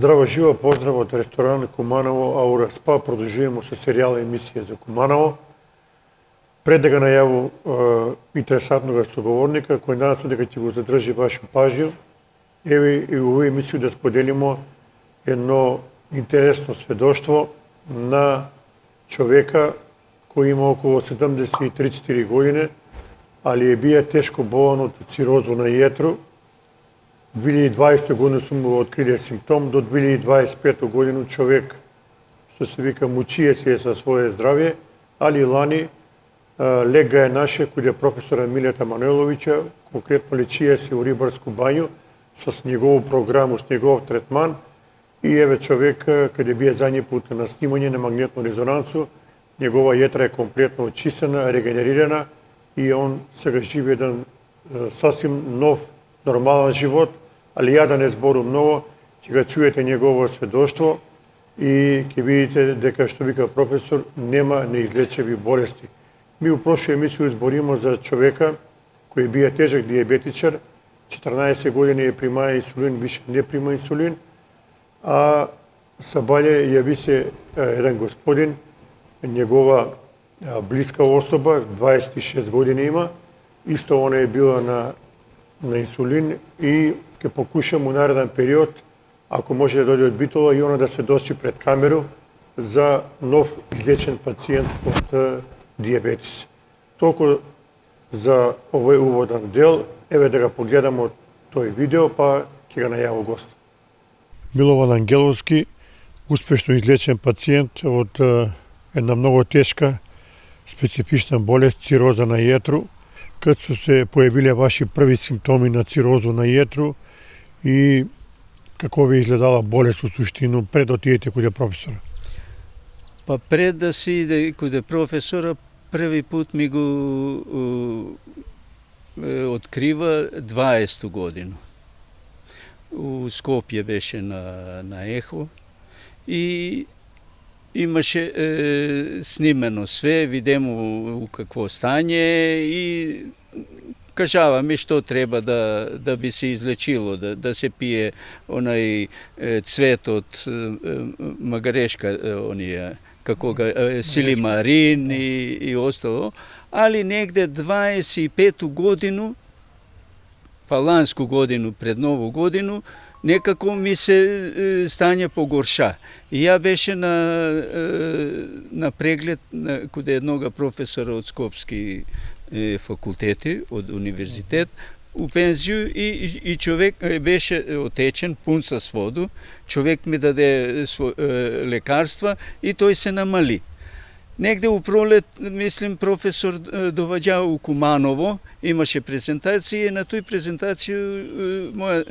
Здраво живо, поздрав од ресторан Куманово Аура Спа. Продолжуваме со серијала емисија за Куманово. Пред да го најаву интересантнога соговорника, кој надам се дека ќе го задржи вашу пажњу, еве и во оваа емисија да споделимо едно интересно сведоштво на човека кој има околу 73-4 години, али е бија тешко болен од цироза на јетрото. 2020 година сум го откриле симптом, до 2025 година човек, што се вика, мучие се со свое здравје, али лани лега е наше, кој е професора Милета Мануеловича, конкретно лечие се у Рибарску бању, с негову програму, с негов третман, и еве човек, каде бие задњи пут на снимање на магнетно резонансу, негова јетра е комплетно очистена, регенерирана, и он сега живе еден сасим нов, нормален живот, али ја да не збору многу, ќе го чуете негово сведоштво и ќе видите дека, што вика професор, нема неизлечеви болести. Ми у прошла емисија збориме за човека кој бија тежок диабетичар, 14 години е примаа инсулин, више не прима инсулин, а сабаље јави се еден господин, негова блиска особа, 26 години има, исто она е била на инсулин и ќе покушам у нареден период, ако може да дојде од Битола, и она да се досчи пред камеру за нов излечен пациент од диабетис. Толку за овој уводен дел, еве да го погледамо тој видео, па ќе го најавам гост. Милован Ангеловски, успешно излечен пациент од една многу тешка специфична болест, цироза на јетрото, кад се појавиле ваши први симптоми на цироза на јетрото и како ви изгледала болест у суштину пред да отидете каде професора? Па пред да се иде каде професора, први пут ми го открива 20 година. У Скопје беше на ехо и имаше снимено све, видимо у какво стање и кажава ми што треба да би се излечило, да се пие онај цвет од магарешка, оние, како ga силимарин и остало, али негде 25 годину, па ланску годину пред нову годину, некако ми се стање погорша. И ја беше на преглед каде еднога професора од Скопски факултети, од универзитет, у пензију и човек беше отечен, пун со воду, човек ми даде лекарства и тој се намали. Негде у пролет, мислим, професор доваѓа у Куманово, имаше презентација и на тој презентација моја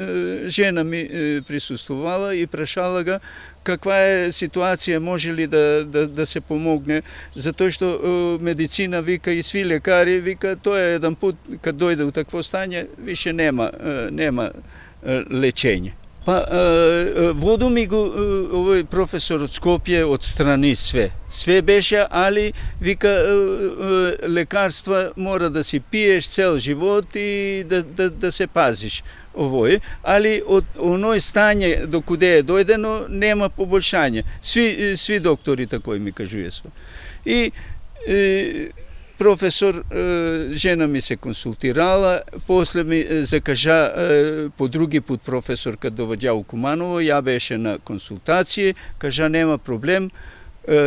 жена ми присуствувала и прашала га каква е ситуација, може ли да се помогне, затоа што медицина, вика, и сви лекари, вика, тоа е еден пут, кад дојде у такво стање, више нема лечење. Па, воду ми го овој професор од Скопје отстрани све. Све беше, али, вика, лекарства мора да си пиеш цел живот и да се пазиш овој. Али од оној стање до куде е дојдено нема поболшање. Сви доктори такој ми кажујесва. И професор, жена ми се консултирала, после ми закажа по други пут професор кад доваѓа у Куманово, ја беше на консултација, кажа нема проблем,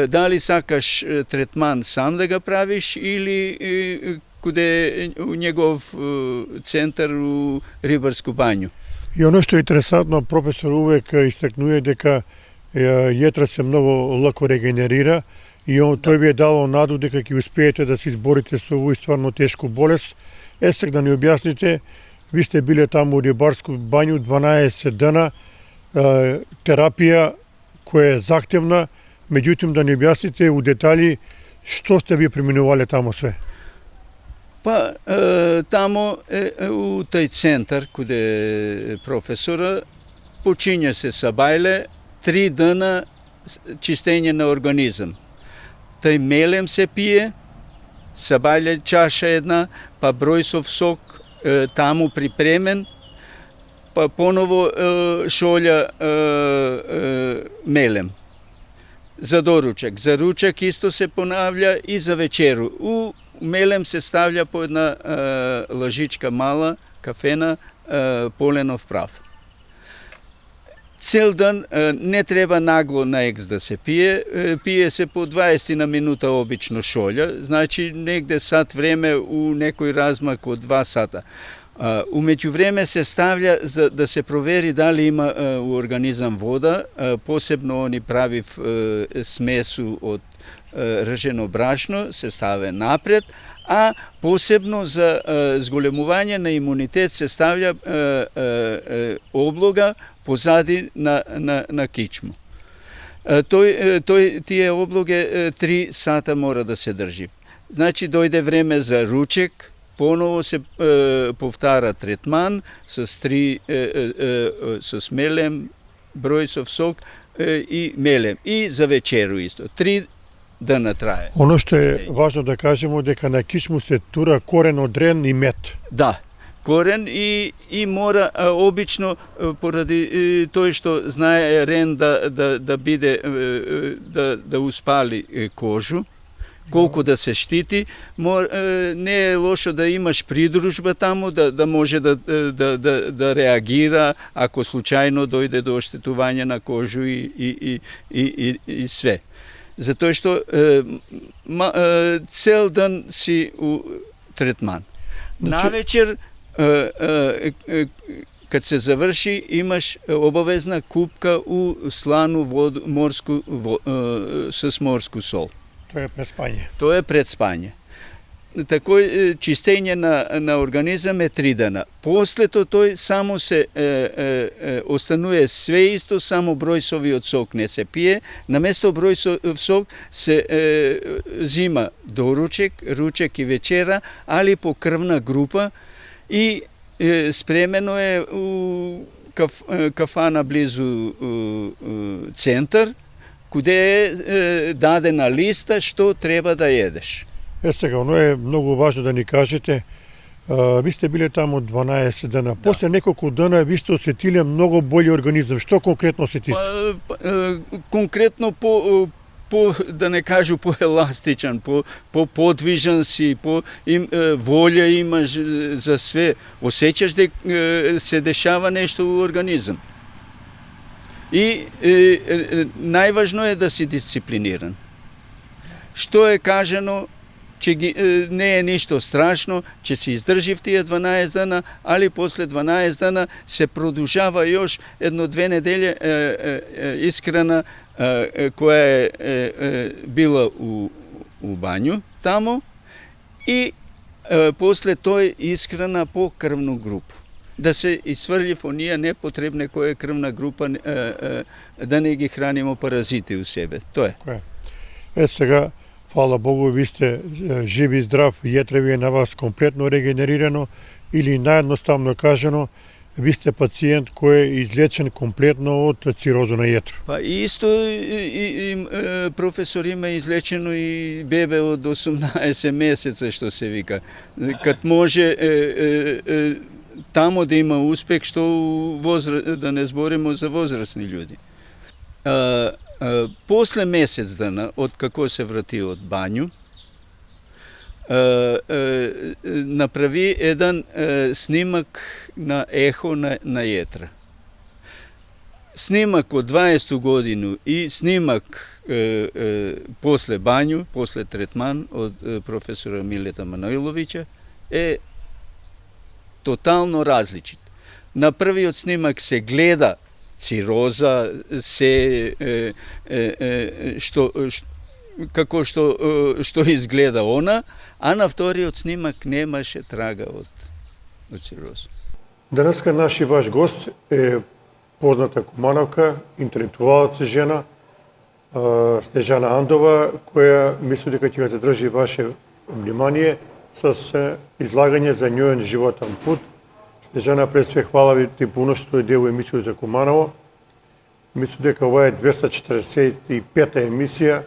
дали сакаш третман сам да го правиш или куде у негов центар у Рибарску бању. И оно што е интересантно, професор увек истакнува дека јетра се многу лако регенерира, и тој ви е дало наду дека ќе успеете да се изборите со овој стварно тешко болест. Сега да ни објасните, ви сте биле таму у Рибарску бању 12 дена, терапија која е захтевна, меѓутоа да ни објасните у детали што сте ви преминувале таму све. Па, тамо у тај центар, каде професора, почиња се сабајле 3 дена чистење на организам. Тај мелем се пие, сабајле чаша една, па бројсов сок таму припремен, па поново шолја мелем. За доручак. За ручак исто се понавља и за вечеру. У мелем се ставља по една лажичка мала, кафена, поленов прав. Цел ден не треба нагло на екс да се пие, пие се по 20 на минута обично шолја, значи негде сат време у некој размак од 2 сата. Умеѓу време се ставља за да се провери дали има у организам вода, посебно они правив смесу од ржено брашно, се ставе напред, а посебно за зголемување на имунитет се ставља облога позади на кичму. Тие облоге 3 сата мора да се држи. Значи дојде време за ручек, поново се повтара третман с мелем, бројсов сок и мелем. И за вечеру исто. 3 дена трае. Оно што е важно да кажеме дека на кичму се тура корен од рен и мед. Да, корен и мора обично поради тој што знае рен да биде да успали кожу, колку да се штити, не е лошо да имаш придружба таму, да може да реагира ако случајно дојде до оштетување на кожу и све. Затоа што цел ден си у третман. Навечер, кад се заврши, имаш обавезна купка у слану воду, с морску сол. Тоа е пред спање. Тоа е пред спање. Такој чистење на организам е 3 дена. После тој само се останува све исто, само бројсовиот сок не се пие. Наместо бројсов сок се зима доручек, ручек и вечера, али по крвна група и спремено е у кафана близу центар, куде е дадена листа што треба да едеш. Сега, оно е многу важно да ни кажете. Ви сте биле таму 12 дена. После неколку дена ви сте осетиле многу бољи организам. Што конкретно осетисте? Конкретно да не кажу поеластичен, подвижен си, волја имаш за све. Осеќаш дека се дешава нешто во организам. И најважно е да си дисциплиниран. Што е кажано, не е ништо страшно, че се издржив тие 12 дена, али после 12 дена се продолжава још 1-2 недели искрена која е била у бању тамо и после тој искрена по крвну групу. Да се исфрлив оние непотребне која крвна група, да не ги хранимо паразити у себе. Тоа е. Сега, фала Богу, ви сте живи и здрав, јетреви е на вас комплетно регенерирано или наједноставно кажано, ви сте пациент кој е излечен комплетно од цироза на јетро. Па исто професор има излечено и бебе од 18 месеца, што се вика. Кад може тамо да има успех, што да не збориме за возрастни луѓе. После месец дена, од како се врати од бању, направи еден снимак на ехо на јетра. Снимак од 20 годину и снимак после бању, после третман од професора Милета Маноиловиќа е тотално различит. На првиот снимак се гледа цироза, се што изгледа она, а на вториот снимак немаше трага од цироза. Денеска наши ваш гост е позната кумановка, интелектуалец жена, Снежана Андова, која мисли дека ќе го задржи ваше внимание с излагање за њојен животен пут. Снежана, пред све хвала ви ти пуно што е дел емисија за Куманово. Мислам дека ова е 245-та емисија.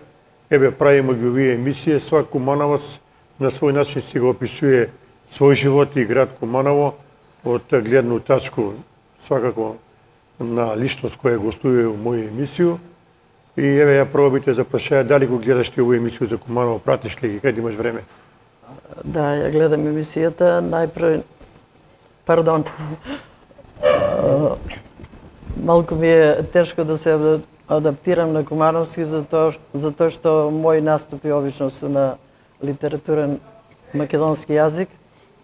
Еве правиме ги овие емисија. Свак Кумановец на свој начин си го описуе свој живот и град Куманово од гледна тачка свакако на личност која гостува во моја емисију. И еве ја пробите за прашаја дали го гледаш ти оваа емисију за Куманово, пратиш ли ги, кај имаш време? Да, ја гледам емисијата, најпрво, пардон, малку ми е тешко да се адаптирам на кумановски, затоа што мои наступи обично се на литературен македонски јазик,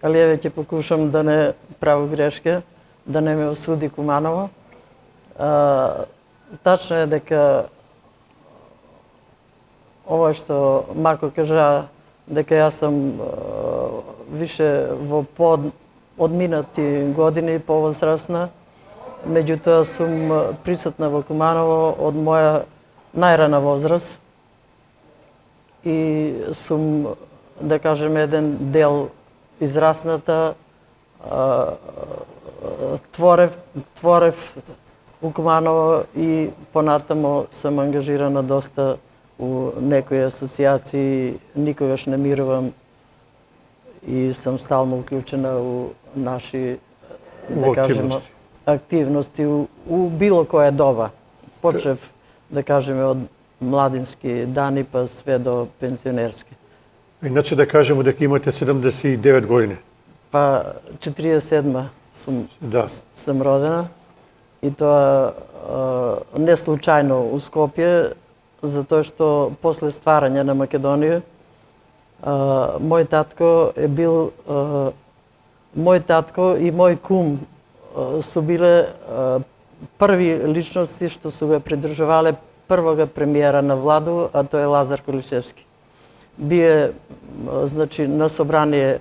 али еве ќе покушам да не правам грешка, да не ме осуди Куманово. Тачно е дека ова што Мако кажа, дека јас сум више во одминати години повозрасна, меѓутоа сум присутна во Куманово од моја најрана возраст и сум, да кажем, еден дел израсната, творев у Куманово и понатамо сум ангажирана доста у некои асоциации, никогаш не мирувам и сум стално уклучена у наши, да кажем, активности у било која доба. Почев, да кажеме, од младински дани па све до пензионерски. Иначе да кажеме дека имате 79 години. Па 47 сум родена и тоа не случајно у Скопје, затоа што после стварање на Македонија мој татко е бил мој татко и мој кум су биле први личности што су го придржувале првога премиера на Владу, а тоа е Лазар Колишевски. Бие, значи, на собрание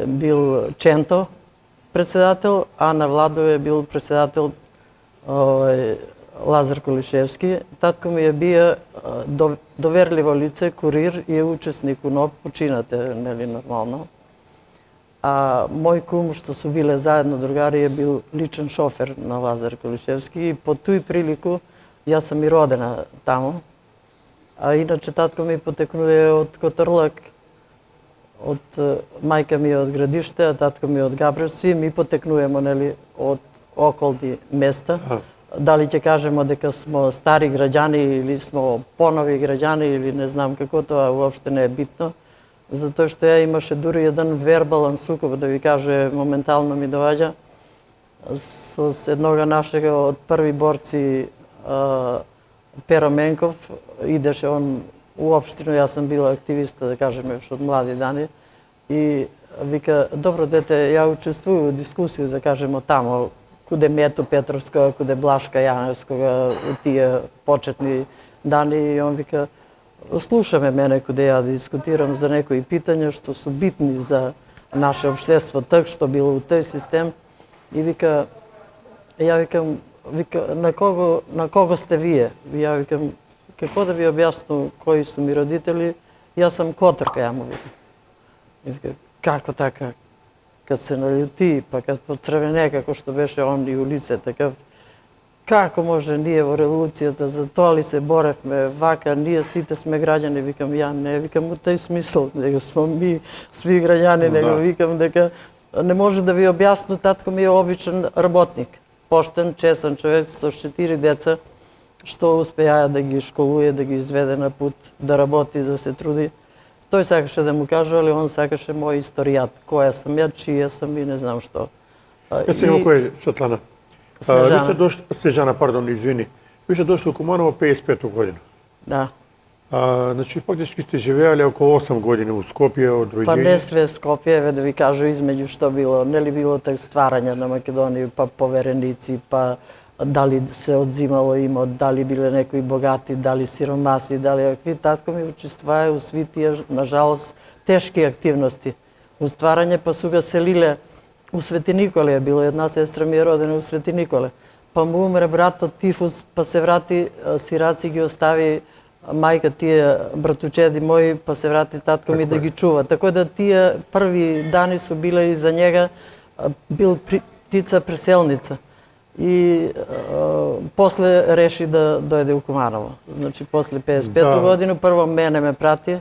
бил Ченто председател, а на Владу е бил председател Лазар Колишевски. Татко ми е бие доверливо лице, курир и е учесник у НОП, починате, нели, нормално. А мој кум, што су биле заедно другари, е бил личен шофер на Лазар Колишевски и по тој прилику јас сум и родена таму. А иначе татко ми потекнува од Котрлак, од мајка ми од Градиште, а татко ми од Габрев. Сви ми потекнуваме, нели, од околни места. Дали ќе кажемо дека смо стари граѓани или смо понови граѓани или не знам како, тоа уопште не е битно. Затоа што ја имаше дури еден вербален сукоп, да ви каже, моментално ми доаѓа, со еднога нашега од први борци Перо Менков, идеше он уопштино, јас сум била активиста, да кажеме, од млади дани, и вика, добро дете, ја учествувам во дискусија, да кажеме, тамо, куде Мето Петровска, куде Блашка Јаневскога, у тие почетни дани, и он вика, слушаме мене куде ја дискутирам за некои питања што су битни за наше општество, так што било у тој систем, и вика, ја викам, на кого сте вие? Ја викам, како да ви објаснам кои су ми родители, јас сум Которка, ја му викам. И вика, како така? Кад се налјути, па кад поцрвене, како што беше он и у лице, такав, како може ние во револуцијата, за тоа ли се боревме, вака, ние сите сме граѓани, викам, ја не, викам, у тој смисол, дека смо ми сви граѓани, него викам дека не може да ви објасну, татко ми е обичен работник, поштен, честен човек со 4 деца, што успеа да ги школуе, да ги изведе на пут, да работи, да се труди. Тој сакаше да му кажа, али он сакаше мој историјат, која сам ја, чија сам и не знам што. Сега кој е, Светлана? Ви сте дошли, Снежана, пардон, извини. Ви сте дошли у Куманово 55 година. Да. Значи, фактички сте живеале околу 8 години у Скопје од роѓење. Па не све Скопје, да ви кажу измеѓу што било. Нели било так стварање на Македонија, па повереници, па дали се одзимало имот, дали биле некои богати, дали сиромаси, дали акви. Татко ми учествува у сви тие, нажалост, тешки активности. У стварање, па суга селиле у Свети Николе, било една сестра ми е родена у Свети Николе. Па му умре брат од тифус, па се врати, сираци ги остави мајка тие братучеди мои, па се врати татко ми да ги чува. Така да тие први дани су биле и за njega бил птица преселница. И после реши да дојде у Куманово. Значи, после 55 година, прво мене ме прати,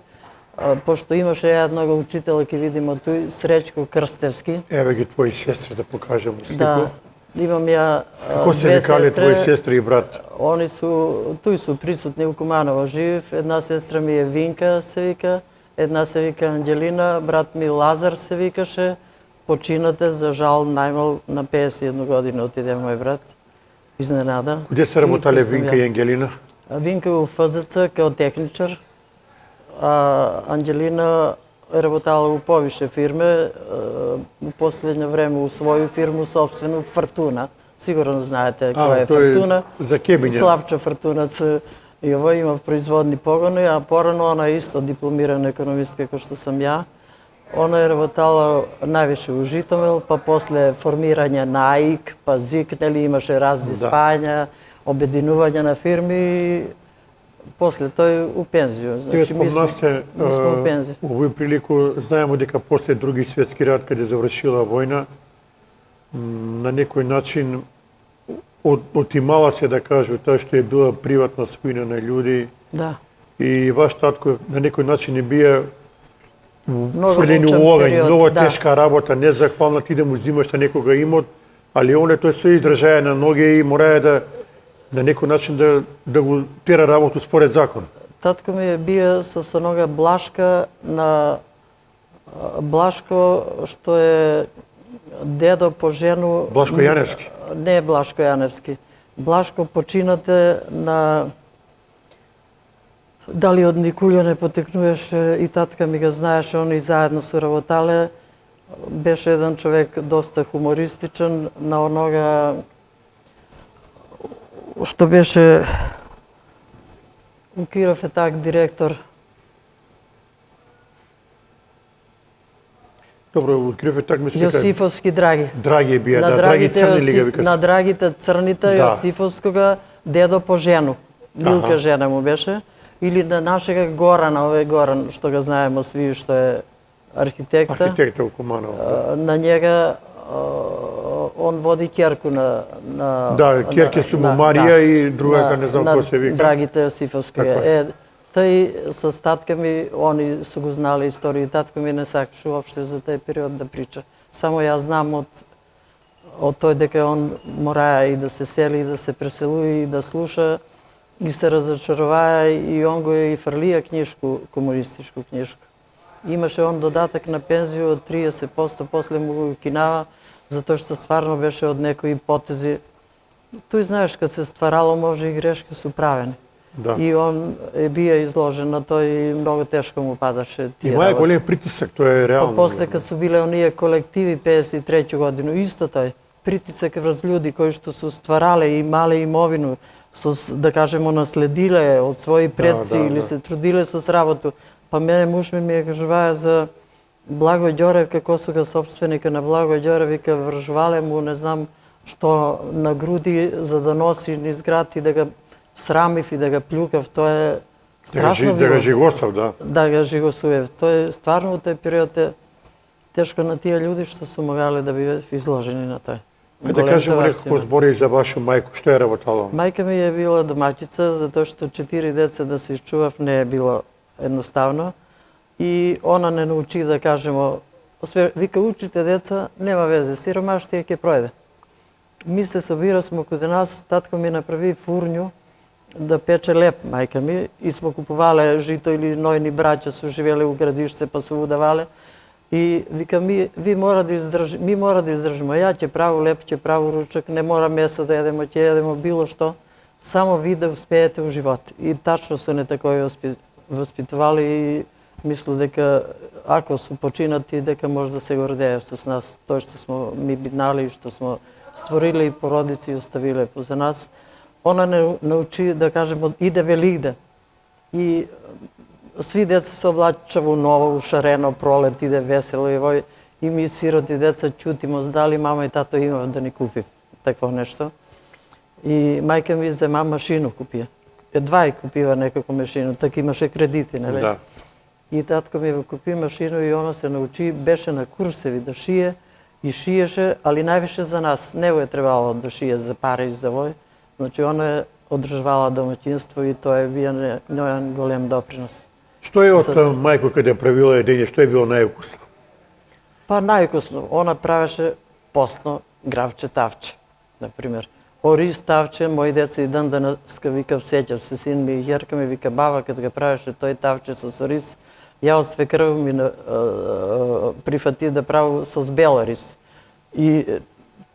пошто имаше еднога учител, ќе видимо туј, Сречко Крстевски. Еве ги твои сестри да покажемо слику. Да, Имам ја Како се две викале твои сестри. сестри и брат? Они туи су присутни у Куманово жив. Една сестра ми е Винка, се вика. Една се вика Анđелина, брат ми Лазар се викаше. Починате, за жал, најмал на 51 година отиде мој брат. Изненада. Куде се работале Винка и Ангелина? Винка у ФЗЦ као техничар, а Анđелина е работала у повише фирме, у последно време у своју фирму, собствено Фортуна. Сигурно знаете која е Фортуна. За Кебиња. Славчо Фортунац и ово има производни погони, а порано она исто дипломирана економист како што сам ја. Она е работала највише у Житомел, па после формирање на АИК, па ЗИК, нели имаше разни спања, обединување на фирми, после тој у пензију. Вие спомнасте, ми сме у пензија. у овој прилику знаеме дека после Други светски рат, каде завршила војна, на некој начин отимала се, да кажу, тоа што е била приватна својна на луѓе, Да. и ваш татко на некој начин е бија Много фрлени мучен у огањ, период, много да. тешка работа, незахвална, ти да му взимаш на некога имот, али он тој све издржаја на ноге и морае да на некој начин да го тера работу според закон. Татко ми е бија со нога Блашка на Блашко, што е дедо по жену... Блашко Јаневски. Не Блашко Јаневски. Блашко починате на... Дали од Никулјо не потекнуваше и татка ми го знаеше, они заедно су работале. Беше еден човек доста хумористичен, на онога што беше у Киров е так директор. Добро, откриве так ми се Јосифовски Драги. Драги бија, На да, Драги Драгите Црни ли Јосиф, на Драгите Црните, Да. Јосифовскога дедо по жену. Милка жена му беше. Или на нашега Горана, овој Горан, што го знаеме сви, што е архитекта. Архитекта у Куманово. На njega on vodi kjerku na Да, керке су му Марија и друга, не знам кој се вика. Драгите Јосифовски. Тај со татка ми, они су го знали историја, татка ми не сакаше уопште за тај период да прича. Само ја знам од тој дека он мора и да се сели, и да се преселува, и да слуша, и се разочарова, и он го е и фрлија книжку, комунистичку книжку. Имаше он додаток на пензију од 30%, после му го кинава, затоа што стварно беше од некои потези. Тој знаеш, кога се стварало, може и грешки су правени. Да. И он е бија изложен на тој и многу тешко му падаше тие Има е работи. голем притисак, тоа е реално. Па после кога су биле оние колективи 53 годину, исто тој притисак врз луѓе кои што су стварале и имале имовину, да кажемо наследиле од своји предци или се трудиле со работу. Па мене муж ми ја кажуваа за Благој Ѓорев, како су га собственика на Благој Ѓорев, вика вржвале му, не знам што, на груди за да носи низ град и да га срамив и да га плюкав. Тоа е страшно било. Да га жигосав, да. Да га жигосуев. Тоа е стварно тој период е тешко на тие луѓе што су могале да бидат изложени на тој. Да кажеме неколку збори за вашу мајку, што е работала? Мајка ми е била домаќица, затоа што 4 деца да се изчував не е било едноставно. И она не научи, да кажемо, вика, учите деца, нема везе, сиромаштија ќе пројде. Ми се собирасме каде нас, татко ми направи фурњу да пече леп, мајка ми, и смо купувале жито или нојни браќа су живеле у градишце, па су удавале. И вика, ми мора да издржиме, ја ќе праву леп, ќе праву ручак, не мора месо да едемо, ќе едемо било што, само ви да успеете у живот. И тачно су не такои воспитували и мислу дека ако су починати, дека може да се гордеев со нас, тоа што смо ми биднали, што смо створиле и породици и оставиле поза нас. Она не научи, да кажемо, иде Велигде. И сви деца се облачава ново, ушарено, пролет, иде весело и вој. И ми сироти деца чутимо, дали мама и тато има да ни купи такво нешто. И мајка ми зема машину купија. Едва и купива некако машину, така имаше кредити, нели? Да. И татко ми го купи машину и она се научи, беше на курсеви да шие и шиеше, али највише за нас. Не го е требало да шие за пари и за вој. Значи, она е одржавала домаќинство и тоа е бија нејан голем допринос. Што е од мајко каде правила едење, што е било најукусно? Па најукусно, она правеше постно гравче тавче. например. Ориз тавче, мои деца и ден денеска вика, сеќав се син ми и јерка ми вика, баба кога го правеше тој тавче со ориз, ја од свекрв ми прифати да прави со бел ориз. И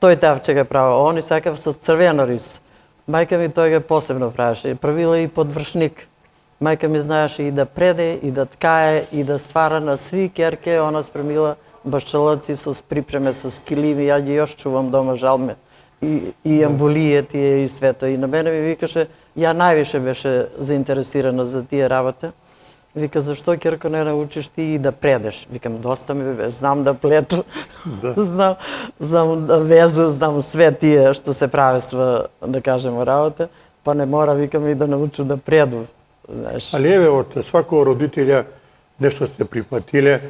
тој тавче го прави, они сакав со црвен ориз. Мајка ми тој го посебно правеше, правила и подвршник. Мајка ми знаеше и да преде, и да ткае, и да ствара на сви керке, она спремила башчалаци со припреме, со килими, ја ги још чувам дома, жал ме. И амбулие тие и свето. И на мене ми викаше, ја највише беше заинтересирана за тие работа. Вика, зашто, керко, не научиш ти и да предеш? Викам, доста ми бе, знам да плету, знам да везу, знам све тие што се правесва, да кажемо, работа, па не мора, викам, и да научу да преду. Знаеш. Али еве, од свакого родителја нешто сте припатиле,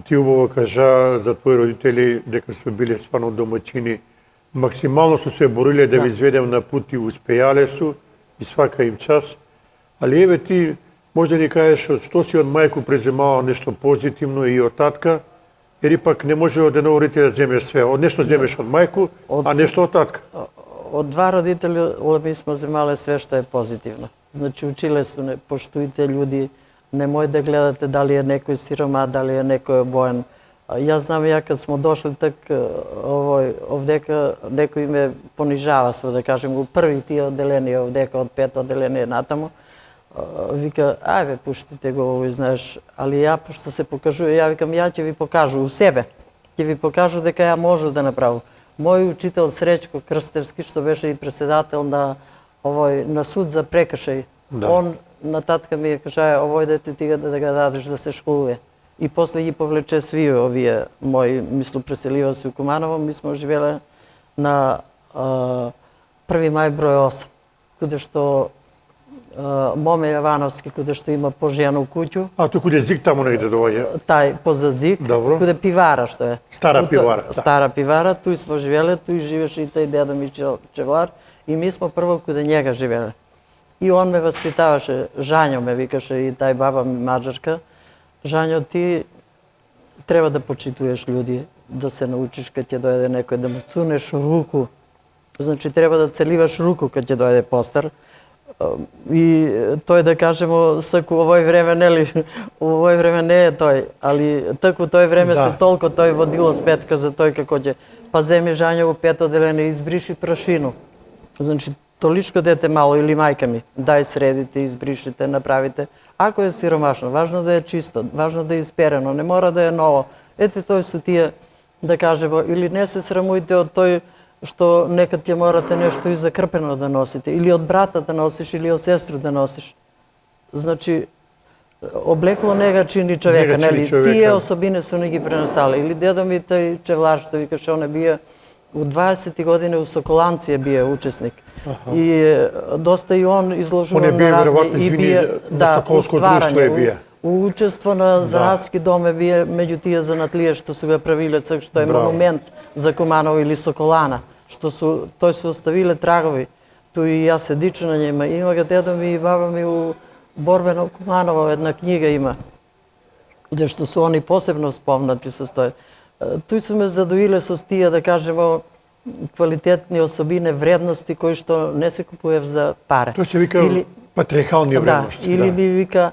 ти убаво кажа за твои родители дека се биле стварно домаќини, максимално су се бориле да ви изведем на пут и успеале су и свака им час. Али еве ти може да ни кажеш што си од мајку преземала нешто позитивно и од татка, jer ipak ne može od jednog roditelja zemeš sve. Od nešto zemeš od majku, a nešto od tatka. Од два родителя ми сме земале све што е позитивно. Значи, училе су, не поштујте луѓи, немој да гледате дали е некој сирома, дали е некој обоен. Јас знам, ја кога смо дошли так овдека, некој ме понижава, да кажем, у први тие одделенија овдека, од 5 одделенија натаму, вика, ајде, пуштите го овој, знаеш, али ја, пошто се покажува, ја викам, ја ќе ви покажу у себе, ќе ви покажу дека ја можу да направам. Мој учител Сречко Крстевски, што беше и председател на на суд за прекршај, он на татка ми ја кажа, овој дете ти да го дадеш да се школува. И после ги повлече сви овие мои, мислу, преселива се у Куманово, ми сме живеле на 1 мај број 8, куде што Моме Јавановски, куде што има пожено куќу. А тој куде Зик таму негде доаѓа? Тај поза Зик, куде пивара што е. Стара пивара. Стара пивара, туј сме живеле, туј живеше и тај дедо ми Чевлар, и ми сме прво куде njega живеле. И он ме воспитаваше, Жанјо ме викаше и тај баба ми маđarка. Жанјо, ти треба да почитуваш луѓе, да се научиш кога ќе дојде некој, да му цунеш руку. Значи, треба да целиваш руку кога ќе дојде постар. И тој, да кажемо, саку овој време, нели, овој време не е тој, али таку тој време се толку тој водило сметка за тој како ќе, па земи Жанјо у 5 одделение, избриши прашину. Значи, толичко дете мало или мајка ми, дај средите, избришите, направите. Ако е сиромашно, важно да е чисто, важно да е исперено, не мора да е ново. Ете, тој су тие, да кажемо, или не се срамујте од тој што некад ќе морате нешто и закрпено да носите, или од брата да носиш, или од сестру да носиш. Значи, облекло не га чини човека, нели? Тие особини су не ги пренесале. Или дедо ми тај Чевлар, што викаше, он е бие у 20 години у Соколанци е бие учесник. И доста и он изложува на разни, и бие, да, у стварање, у учество на занатски дом е бие меѓу тие занатлија што су го правиле, што е монумент за Куманово или Соколана, што су, тој се оставиле трагови. Тој и јас се дичу на njima. Има га дедо ми и баба ми у Борбено Куманово една книга има, где што су они посебно спомнати со тој. Тој су ме задоиле со тие, да кажемо, квалитетни особини, вредности кои што не се купуев за паре. Тоа се вика патриархални вредности. Или ми вика,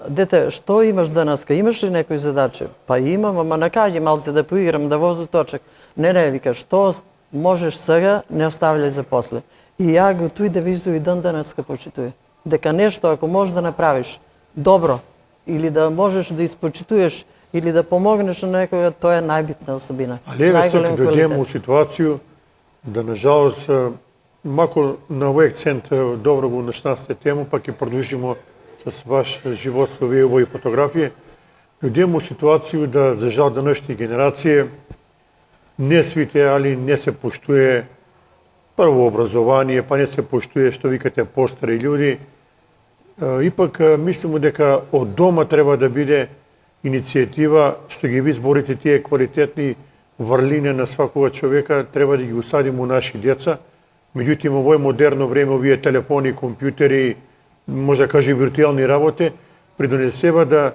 дете, што имаш денеска? Имаш ли некој задача? Па имам, ама накаѓи малце да поиграм, да возу точак. Не, вика, што можеш сега, не остављај за после. И ја го тој девизу и ден денеска почитуе. Дека нешто, ако можеш да направиш добро, или да можеш да испочитуеш, или да помогнеш на некоја, тоа е најбитна особина. Ali еве сега дојдеме у ситуацiju да, нажалост, мако на овој акцент добро го начнасте тему, па ќе продолжимо с ваш живот со овие фотографии. Дојдеме у ситуацiju да, за жал, денешни генерации не свите, али не се поштуе прво образование, па не се поштуе, што викате, постари луѓи. Ипак мислимо дека од дома треба да биде иницијатива што ги ви зборите тие квалитетни врлини на свакога човека, треба да ги усадиме у наши деца. Меѓутоа, во овој модерно време, овие телефони, компјутери, може да кажи виртуелни работи, придонесева да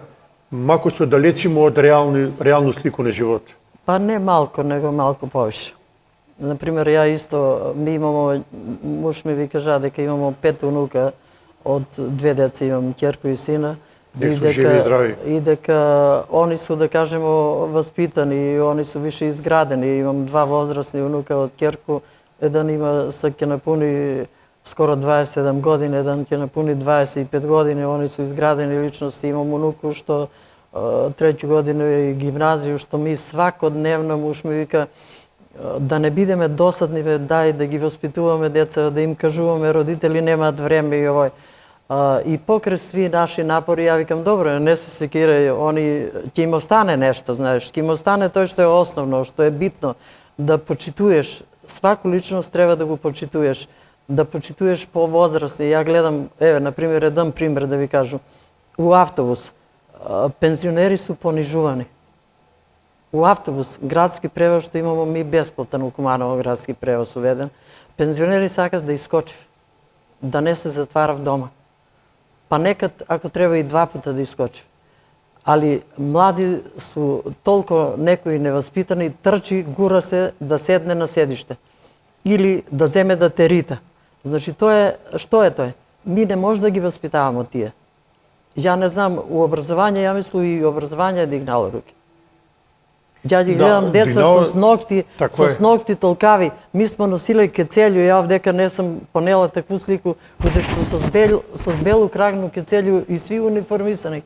мако се оддалечиме од реалну слику на живот. Па не малку, него малку повише. Например, ја исто, ми имамо, муж ми ви кажа дека имамо 5 унука, од 2 деца имам, ќерко и сина. Дек су живи и здрави. И дека они су, да кажемо, воспитани, они су више изградени. Имам 2 возрастни унука од ќерко, еден има, са ќе напуни скоро 27 години, еден ќе напуни 25 години, они су изградени личности. Имам унуку што 3 година и гимназију, што ми свакодневно, муж ми вика, да не бидеме досадни, дај да ги воспитуваме деца, да им кажуваме, родители немаат време и овој. И покрај сви наши напори, ја викам, добро, не се секирај, они, ќе им остане нешто, знаеш, ќе им остане тој што е основно, што е битно, да почитуваш, сваку личност треба да го почитуваш, да почитуваш по возрасти. Ја гледам, еве, например, еден пример да ви кажу, у автобус, пензионери су понижувани. У автобус, градски превоз, што имамо ми бесплатен у Куманово, градски превоз уведен, пензионери сакат да искочив, да не се затварав дома. Па некад, ако треба и 2 пута да искочив. Али млади су толку некои неваспитани, трчи, гура се да седне на седиште. Или да земе да те рита. Значи, што е тој? Ми не може да ги воспитаваме тие. Ја не знам, у образование, ја мислам и образование е дигнало руки. Ја ги гледам деца со ногти толкави. Ми смо носиле кецелју, ја овдека не сум понела такву слику, каде што со белу крагну кецелју и сви униформисани.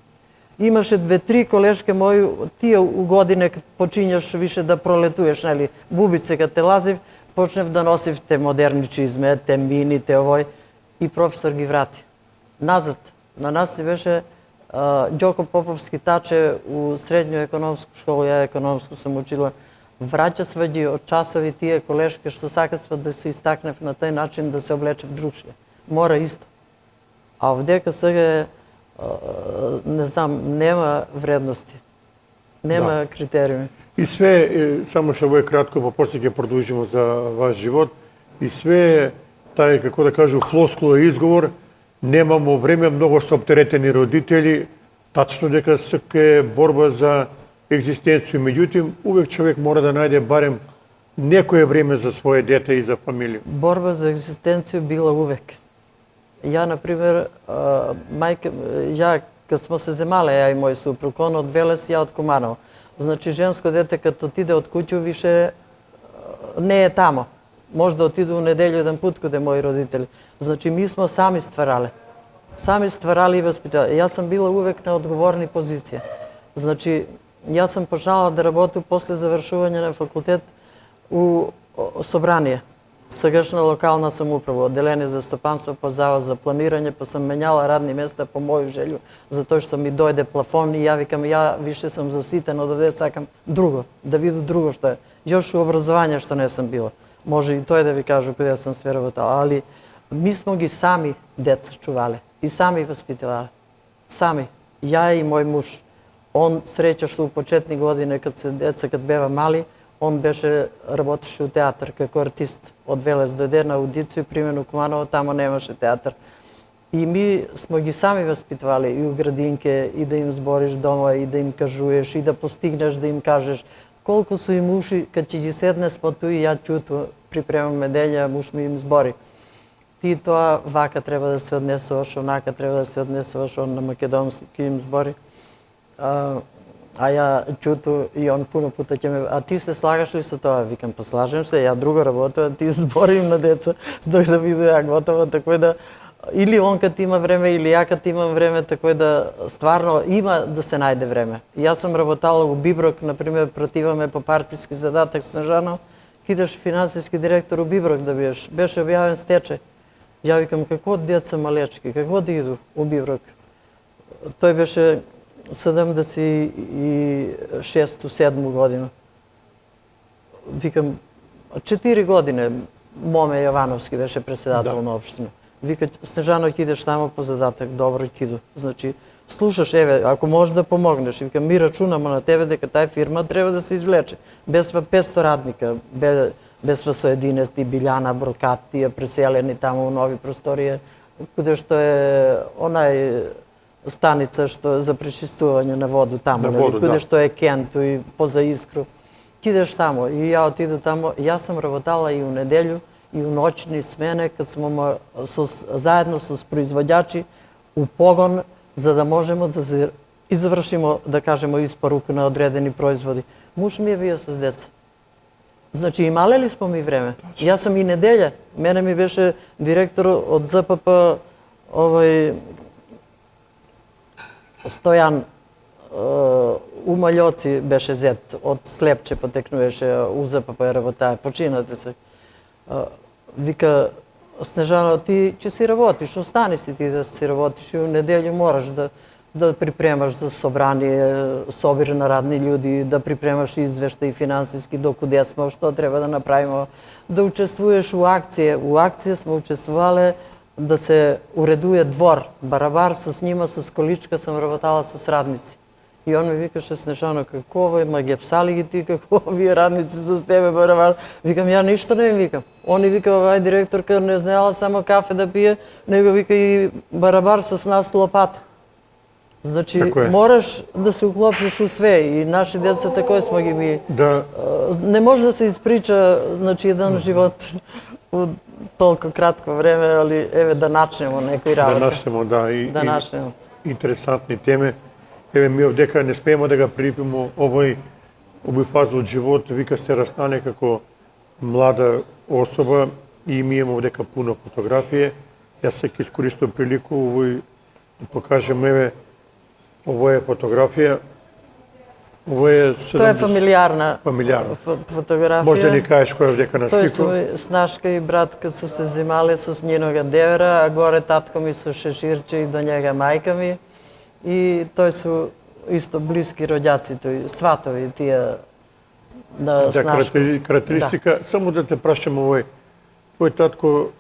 Имаше 2-3 колешке мои, тие у године почињаш више да пролетуеш, нели, бубице кад те лазив, почнев да носив те модерни чизме, те мини, те овој, и професор ги врати. Назад, на нас ни беше Ѓоко Поповски таче у средњу економску школа, ја економску сам учила, враќа сваѓи од часови тие колешке што сакаства да се истакнев на тај начин да се облечев другшие. Мора исто. А овдека сега не знам, нема вредности. Нема критериуми. И све, само што во кратко, па после ќе продолжиме за ваш живот, и све тај, како да кажу, флоскула и изговор, немамо време, многу се оптеретени родители, тачно дека е борба за екзистенција, меѓутоа увек човек мора да најде барем некое време за свое дете и за фамилија. Борба за екзистенција била увек. Ја, например, мајка, ја, кад смо се земале, ја и мој супруг, он од Велес, ја од Куманово. Значи, женско дете, кад отиде од куќу, више не е тамо. Може да отиду у неделю еден пут каде мои родители. Значи, ми смо сами стварале. Сами стварали и воспитали. Јас сам била увек на одговорни позиција. Значи, јас сам почнала да работам после завршување на факултет у собрание. Сегашна локална самоуправа, одделение за стопанство, па завод за планирање, па сам менјала радни места по моју желју, затоа што ми дојде плафон и ја викам, ја више сам заситен од овде, сакам друго, да виду друго што е. Још у образование што не сам била. Може и тој да ви кажу каде сам све работала, али ми смо ги сами деца чувале и сами воспитувале. Сами. Ја и мој муж. Он среќа што у почетни години, кад бева мали, он работеше у театар како артист. Од Велес дојде на аудиција, примерно Куманово, тамо немаше театар. И ми смо ги сами воспитувале и у градинке, и да им збориш дома, и да им кажуеш, и да постигнеш, да им кажеш. Колку су им уши, кад ќе ги седне смо ту и ја чуту, припремам медења, муж ми им збори. Ти тоа вака треба да се однесуваш, онака треба да се однесуваш, он на македонски им збори. А ја чуту и он пуно пута ќе ме... А ти се слагаш ли со тоа? Викам, послажем се, ја друго работам, ти зборим на деца, дој да виду ја готово, тако да... Или он кад има време, или ја кад имам време, тако да стварно има да се најде време. Јас сам работала у Биброк, например, противаме по партиски задатак Снежано, кидаш финансиски директор у Биброк да биеш. Беше објавен стечај. Ја викам, какво деца малечки, какво да иду у Биброк? Тој беше 76-7 година. Викам, 4 години Моме Јовановски беше председател на општина. Вика, Снежано, ќе идеш само по задатак, добро, ќе иду. Значи, слушаш, еве, ако можеш да помогнеш, вика, ми рачунаме на тебе дека тај фирма треба да се извлече. Без 500 радника, без соединети, Билјана, Брокат, тие преселени таму у нови просторија, каде што е онај станица што е за пречистување на воду таму, каде што е Кенту и поза Искру. ти идеш тамо и ја отиду тамо. Јас сам работала и у неделју и у ноќни смене кад смо заедно со производјачи у погон за да можеме да се извршимо, да кажемо, испорука на одредени производи. Муж ми е био со деца. Значи, имале смо ми време. Јас сам и неделја. Мене ми беше директор од ЗПП Стојан Умалјоци беше зет, од Слепче потекнуваше у ЗПП работаа. Починате се. Вика, Снежано, ти ќе си работиш, остани си ти да си работиш и у неделју мораш да припремаш за собрание, собир на радни људи, да припремаш извештаи финансиски, докуде сме, што треба да направиме, да учествуваш у акција. У акција сме учествувале да се уредуе двор, барабар с нима, с количка сам работала с радници. И он ми викаше, Снежано, какво е, ма ги псали ги ти, какво вие радници с тебе, барабар. Викам, ја ништо не им викам. Он и вика, овај директорка не знаела само кафе да пие, него вика и барабар с нас лопата. Значи, мораш да се уклопиш у све и наши деца такој смо ги ми. Да. Не може да се исприча, значи, еден живот у толку кратко време, али еве да начнемо некои работа. Да начнемо, да. Да начнемо. Интересантни теми. Еве ми овдека не смееме да га припимо овој фаза од живот. Вика сте растане како млада особа и ми имаме овдека пуно фотографија. Јас се ќе искористам прилику овој да покажем, еве, ово е фотографија. Ово е 70... Тоа е фамилиарна фотографија. Може да ни кажеш кој е овдека на слику? Тој снашка и братка се земале с нjenога девера, а горе татко ми со шеширче и до njega мајка ми. И тој су исто блиски роѓаци, тој сватови тие на Снашко. Карактеристика, само да те прашам твој татко,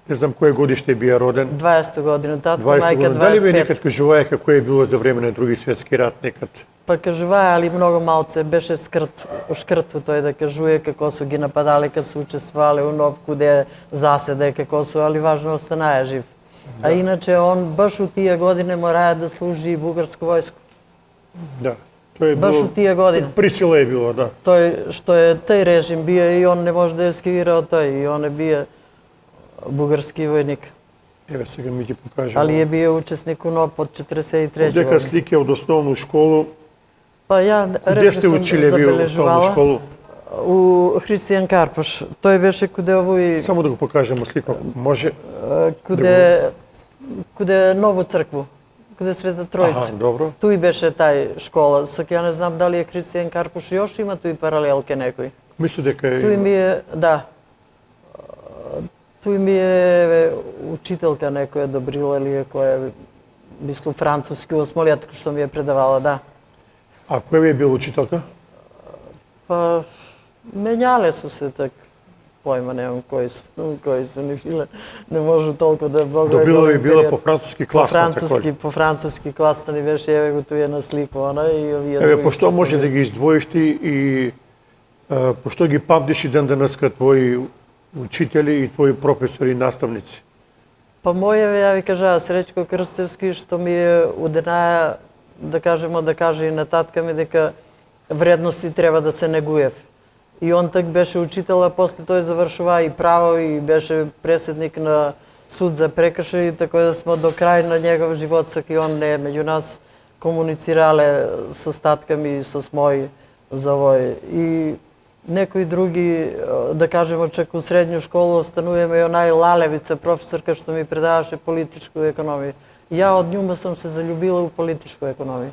не знам кој годиште бија роден. 20 година, татко, мајка 25. Дали бе некад кажуваеха кој е било за време на Други светски рат некад? Па кажуваа, али многу малце, беше шкртво тој да кажуе како су ги нападале, како су учествувале у нов куде заседе, како су, али важно останае жив. А иначе он баш у тие години морае да служи и бугарско војско. Да. Тој е баш у тие години. Присила е било, да. Тој што е тој режим бие и он не може да ескивира од тој и он е бие бугарски војник. Еве сега ми ги покажам. Али е бие учесник у НОП од 43 година. Дека слики од основну школу. Па ја рече сум забележувала у Христијан Карпош. Тој беше куде овој... Само да го покажемо слика, може. Куде Ново цркву, куде Света Тројца. Аха, добро. Туј беше тај школа. Сак ја не знам дали е Христијан Карпош, још има туј паралелке некој. Мислам дека е... Туј ми е, да. Туј ми е учителка некоја Добрила или која мислам француски осмолетка што ми е предавала, да. А кој ви е бил учителка? Па менјале су се так, појма немам кои се не биле, не може толку да Бог Добрила ви била по француски клас. По француски клас ни беше, еве го туе на слику, она и овие. Еве пошто може да ги издвоиш ти и пошто ги памтиш и ден денеска твои учители и твои професори и наставници? Па моје, ја ви кажа, Среќко Крстевски, што ми е уденаја, да кажемо, да каже и на татка ми дека вредности треба да се негуев. И он так беше учител, а после тој завршува и право и беше преседник на суд за прекршаи, така да сме до крај на негов живот, сак и он не е меѓу нас, комуницирале со татка ми и со мој за овој. И некои други, да кажемо, чак у средњу школу остануваме и онај Лалевица, професорка што ми предаваше политичку економија. Ја од њума сам се залюбила у политичку економија.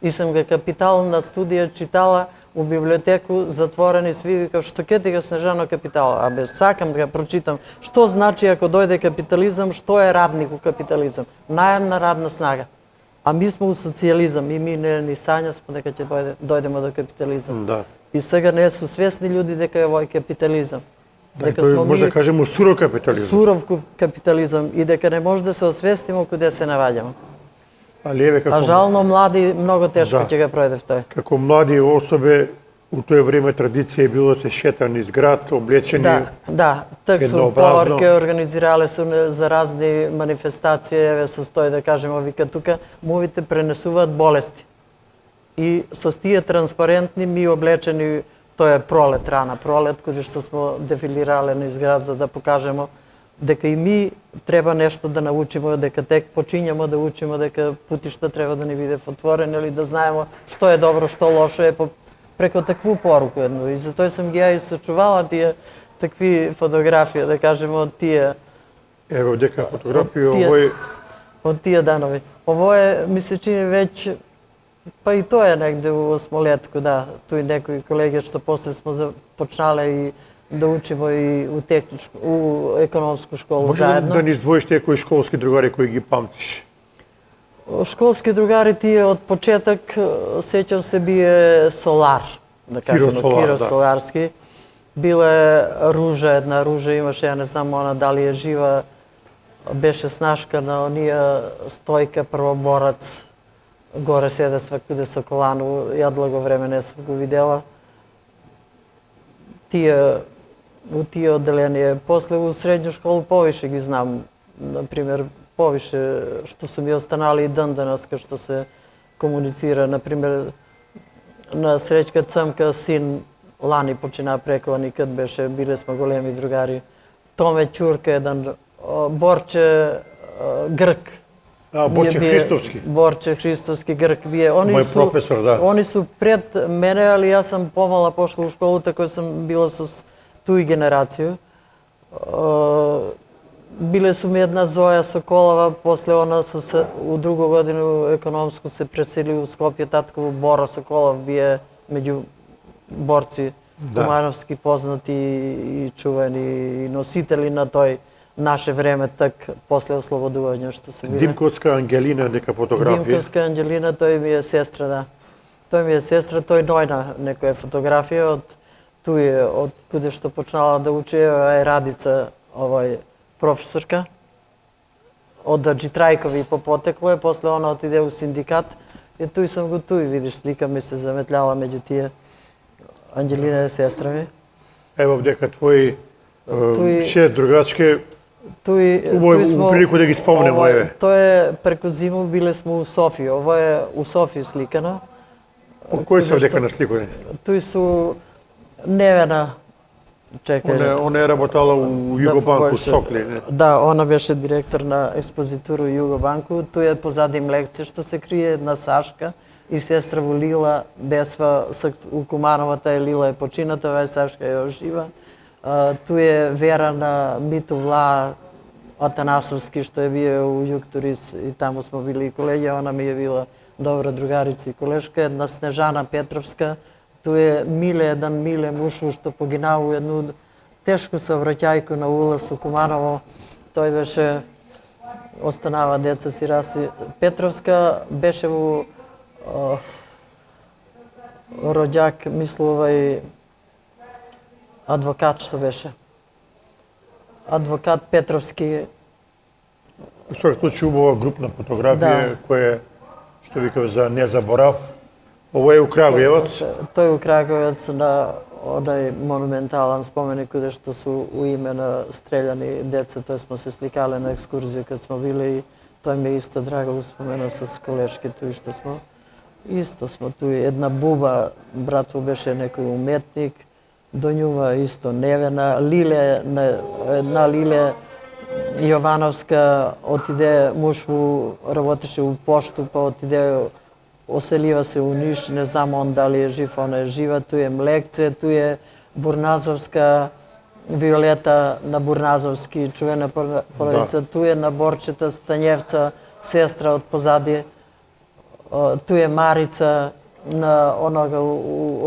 И сам га Капитал на студија читала у библиотеку затворени сви, викав, што ке ти га Снежано Капитал? Абе, сакам да ga прочитам. Што значи ако дојде капитализам, што е радник у капитализам? Наемна радна снага. А ми сме у социјализам и ми не ни сањасме дека ќе дојдеме до капитализам. Да. И сега не су свесни луѓе дека е овој капитализам. Дека сме може да кажеме суров капитализам. Суров капитализам и дека не може да се освестиме куде се наоѓаме. Али еве како... А жално млади многу тешко ќе го пројде тој. Како млади особе у тој време традиција е било се шета низ град, облечени. Да, так су поварке организирале су за разни манифестации, еве со тој да кажеме, вика тука мувите пренесуваат болести. И со тие транспарентни ми облечени, тоа е пролет, рана пролет, кој што смо дефилирале на изград за да покажемо дека и ми треба нешто да научиме, дека тек почињаме да учиме, дека путишта треба да ни биде отворени или да знаеме што е добро, што лошо е преку такву поруку едно. И затоа сум ги ја и сочувала тие такви фотографии, да кажеме од тие. Ево дека фотографија Од тие- овој Од тие данови. Ово е, ми се чини веќе, па и тоа е негде во Смолетко, да. Тој некои колеги што после смо почнале и да учиме и у техничко, у економску школу може заедно. да ни издвоиш некои школски другари кои ги памтиш? Школски другари тие од почеток, сеќам се бие Солар, да кажеме, Киро да. Соларски. Биле Ружа, една Ружа имаше, ја не знам она дали е жива, беше снашка на онија Стојка првоборац, горе седесва куде со колану, ја долго време не сум го видела. Тие, у тие одделение, после у средњу школу повише ги знам, например, повише што су ми останали и ден денеска што се комуницира, например, на Среќка Цмка син лани почина прекланикот беше, биле сме големи другари. Томе Ќурка еден, Борче Грк. Борче Христовски. Борче Христовски Грк бие. Мој професор, да. Они су пред мене, али јас сам помала пошла у школута кој сум била со туј генерација. Биле су ми една Зоја Соколова, после она у друга година економско се пресели у Скопје, татко Боро Соколов бие меѓу борци кумановски познати и чувани и носители на тој наше време, так после ослободување што се биле. Димковска Ангелина нека фотографија. Димковска Ангелина, тој ми е сестра, да. Тој ми е сестра, тој дојна некоја фотографија од туј од куде што почнала да учи, е Радица, овој професорка. Од Аџитрајкови по потекло е, после она отиде у синдикат. И туј сам го туј, видиш, слика ми се заметљала меѓу тие. Ангелина е сестра ми. Ево дека твои шест другачки, убаво смо- прилику да ги спомнеме, еве. Тоа е преку зиму, биле сме у Софија. Ова е у Софија сликана. Кој се дека на сликоње? Тој су Невена. Чекај. Она е работала у Југобанку Сокли, не? Да, она беше директор на експозитуру Југобанку. Тој е позади лекција што се крие една Сашка и сестра во Лила Бесва у Кумановата е Лила е почината, ова е Сашка е жива. Тој е Вера на Миту Вла Атанасовски што е бие у Југтурис и таму смо били и колеги, она ми е била добра другарица и колешка, една Снежана Петровска. Тој е Миле, еден Миле муж што погинал у едну тешку сообраќајку на улаз у Куманово. Тој беше, останава деца си раси. Петровска беше у роѓак, мислува и адвокат што беше. Адвокат Петровски. Во секој случај убава групна фотографија која што викав за незаборав. Ово е у Крагујевац. Тој у Крагујевац на онај монументален споменик каде што су у име на стрељани деца, тој смо се сликале на екскурзија кога смо биле и тој ми е исто драго го спомена со колешки тој што смо. Исто смо тој една Буба, братво беше некој уметник, до њува исто Невена, Лиле, една Лиле Јовановска, отиде муж работеше у пошту, па отиде оселива се у Ниш, не знам он дали е жив, она е жива, тој е Млекце, тој е Бурназовска, Виолета на Бурназовски, чувена породица, тој е на Борчета Станјевца, сестра од позади, тој е Марица, на онога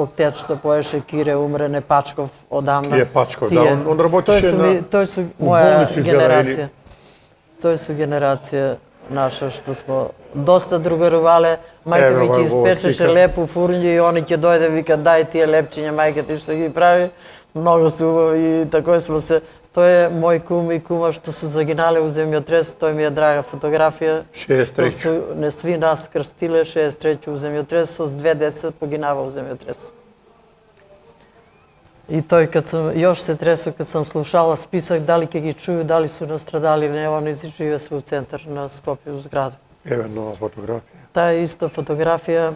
октет што поеше Кире Умрене Пачков одамна. Кире Пачков, да, он работеше Тој су моја генерација. Тој су генерација наша што смо доста другарувале. Мајка ми ќе испечеше лепу фурњу и они ќе дојде вика дај тие лепчиња мајка ти што ги прави. Многу се убави и тако смо се. Тој е мој кум и кума што су загинале у земјотрес, тој ми е драга фотографија. 63. Су не сви нас крстиле 63 у земјотрес, со 2 деца погинава у земјотрес. И тој кад сум још се тресо кад сум слушала список дали ќе ги чую, дали су настрадали, не, они живе се у центар на Скопје у зграду. Еве нова фотографија. Таа исто фотографија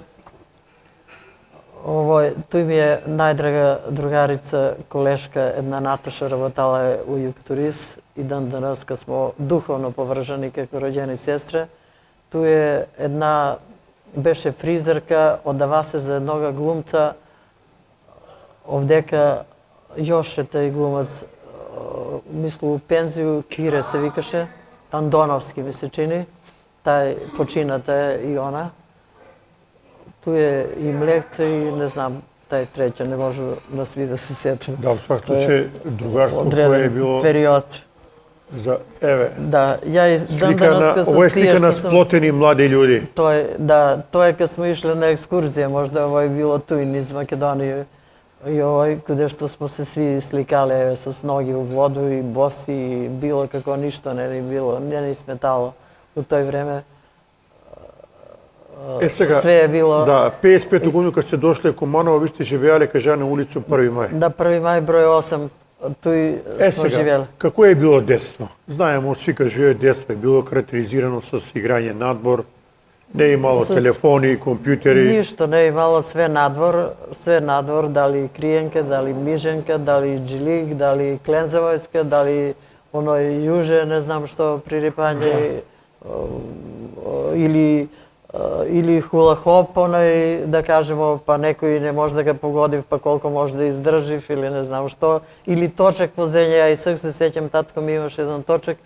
Тој ми е најдрага другарица, колешка, една Наташа, работала е у Јуктурис и дан денеска смо духовно поврзани како роѓени сестре. Тој е една, беше фризерка, одава се за еднога глумца, овдека још е тај глумец, мислу у пензију, Кире се викаше, Андоновски ми се чини, тај почината е и она. Ту е и Млекце и не знам, тај треќа, не може да сви да се сетим. Да, во свак случај, другарство кое е било период. за, еве, Да, ја и слика ова е слика на сплотени млади луѓи. Тоа е кога сме ишле на екскурзија, можда ово е било туј низ Македонија и овој, каде што сме се сви сликале со ноги у воду и боси и било како ништо не ни било, не ни сметало у тој време. Сега, све е било. Да, 55 година кога се дошле Куманово, ви сте живеале, кажа, на улицу 1 мај. Да, 1 мај број 8, тој сме живеале. Како е било детство? Знаеме, од сви кажува детство е било карактеризирано со играње надвор, не е имало телефони, компјутери. Ништо не е имало, све надвор, дали криенка, дали миженка, дали джилик, дали клензавојска, дали оној јуже, не знам што, пририпање, или хула-хоп, оној, да кажемо, па некој не може да ga погодив, па колко може да издржив, или не знам што, или точек возење, а и сак се сеќам, татко ми имаше еден точек,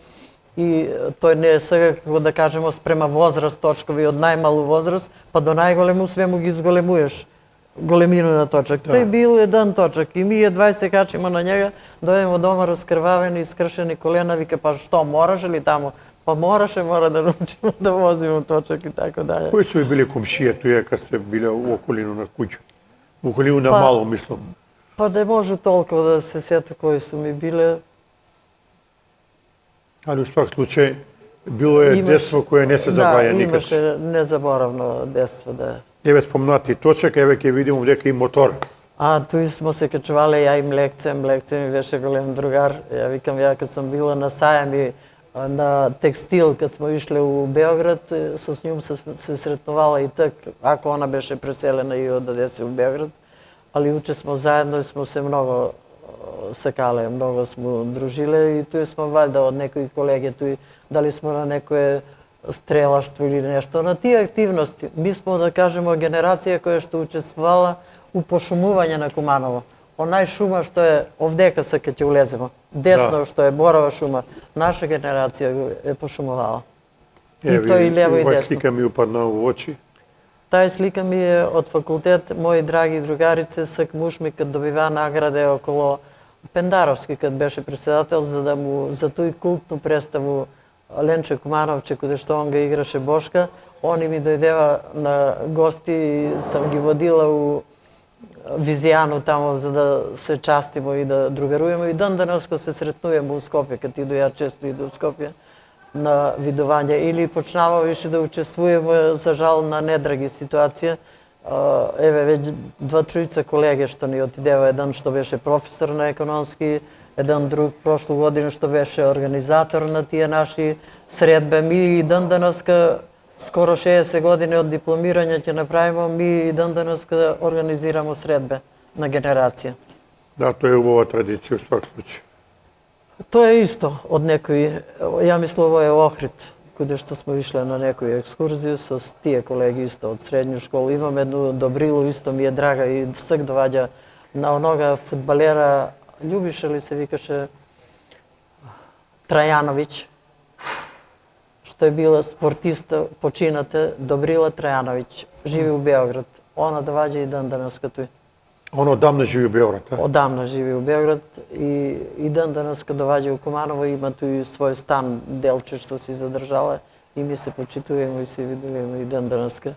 и тој не е сега, како да кажемо, спрема возраст точкови, од најмалу возраст, па до најголему све му ги изголемуеш, големину на точек. Да. Тој бил еден точек и ми 20 качимо на njega, дојдемо дома раскрвавени, искршени колена, вика, па што, мораше ли таму? Па мора да научиме да возиме точек и така дале. Кои су ви били комшија туја кога сте биле у околину на куќа? У околину на мало, мислам. Па не може толку да се сета кои су ми биле. Али у свак случај било е детство кое не се забраја никад. Да, имаше незаборавно детство, да. Еве спомнати точек, еве ќе видиме дека и мотор. Туј смо се качувале ја и Млекце ми беше голем другар. Ја викам, ја кад сам била на сајами на текстил, кад смо ишле у Београд, со njom се сретнувала и так, ако она беше преселена и од Одеса у Београд, али уче смо заедно и смо се многу сакале, многу смо дружиле и туј смо валјда од некои колеги, туј дали смо на некое стрелаштво или нешто, на тие активности. Ми смо, да кажемо, генерација која што учествувала у пошумување на Куманово. Онај шума што е овдека се ке ќе улеземо, десно што е Борова шума, наша генерација е пошумувала. И тој и лево и десно. Ова слика ми упадна у очи. Тај слика ми е од факултет, мои драги другарице, сак муж ми кад добива награде около Пендаровски, кад беше председател, за тој култну представу Ленче Кумановче, каде што он га играше Бошка, они ми дојдева на гости и сам ги водила у Визијану тамо за да се частимо и да другаруеме и дан денеска се сретнуваме у Скопје, кад иду ја често иду у Скопје на видување или почнава више да учествуваме, за жал, на недраги ситуација. Еве веќе 2-3 колеги што ни отидева, еден што беше професор на економски, еден друг прошлу година што беше организатор на тие наши средбе. Ми и дан денеска скоро 60 години од дипломирање ќе направиме, ми и дан денеска организираме средбе на генерација. Да, тоа е убава традиција во свак случај. Тоа е исто од некои, ја мислам ово е Охрид, каде што сме ишле на некои екскурзија со тие колеги исто од средња школа. Имам едну Добрилу, исто ми е драга и сак доваѓа на онога фудбалера, Љубиша ли се викаше, Трајановиќ, што е била спортиста, почината, Добрила Трајановиќ, живи у Београд. Она доваѓа и дан денеска тој. Оно одамна живи у Београд, а? Одамна живи у Београд и дан денеска доваѓа у Куманово, има тој свој стан, делче што си задржала и ми се почитуваме и се видуваме и дан денеска.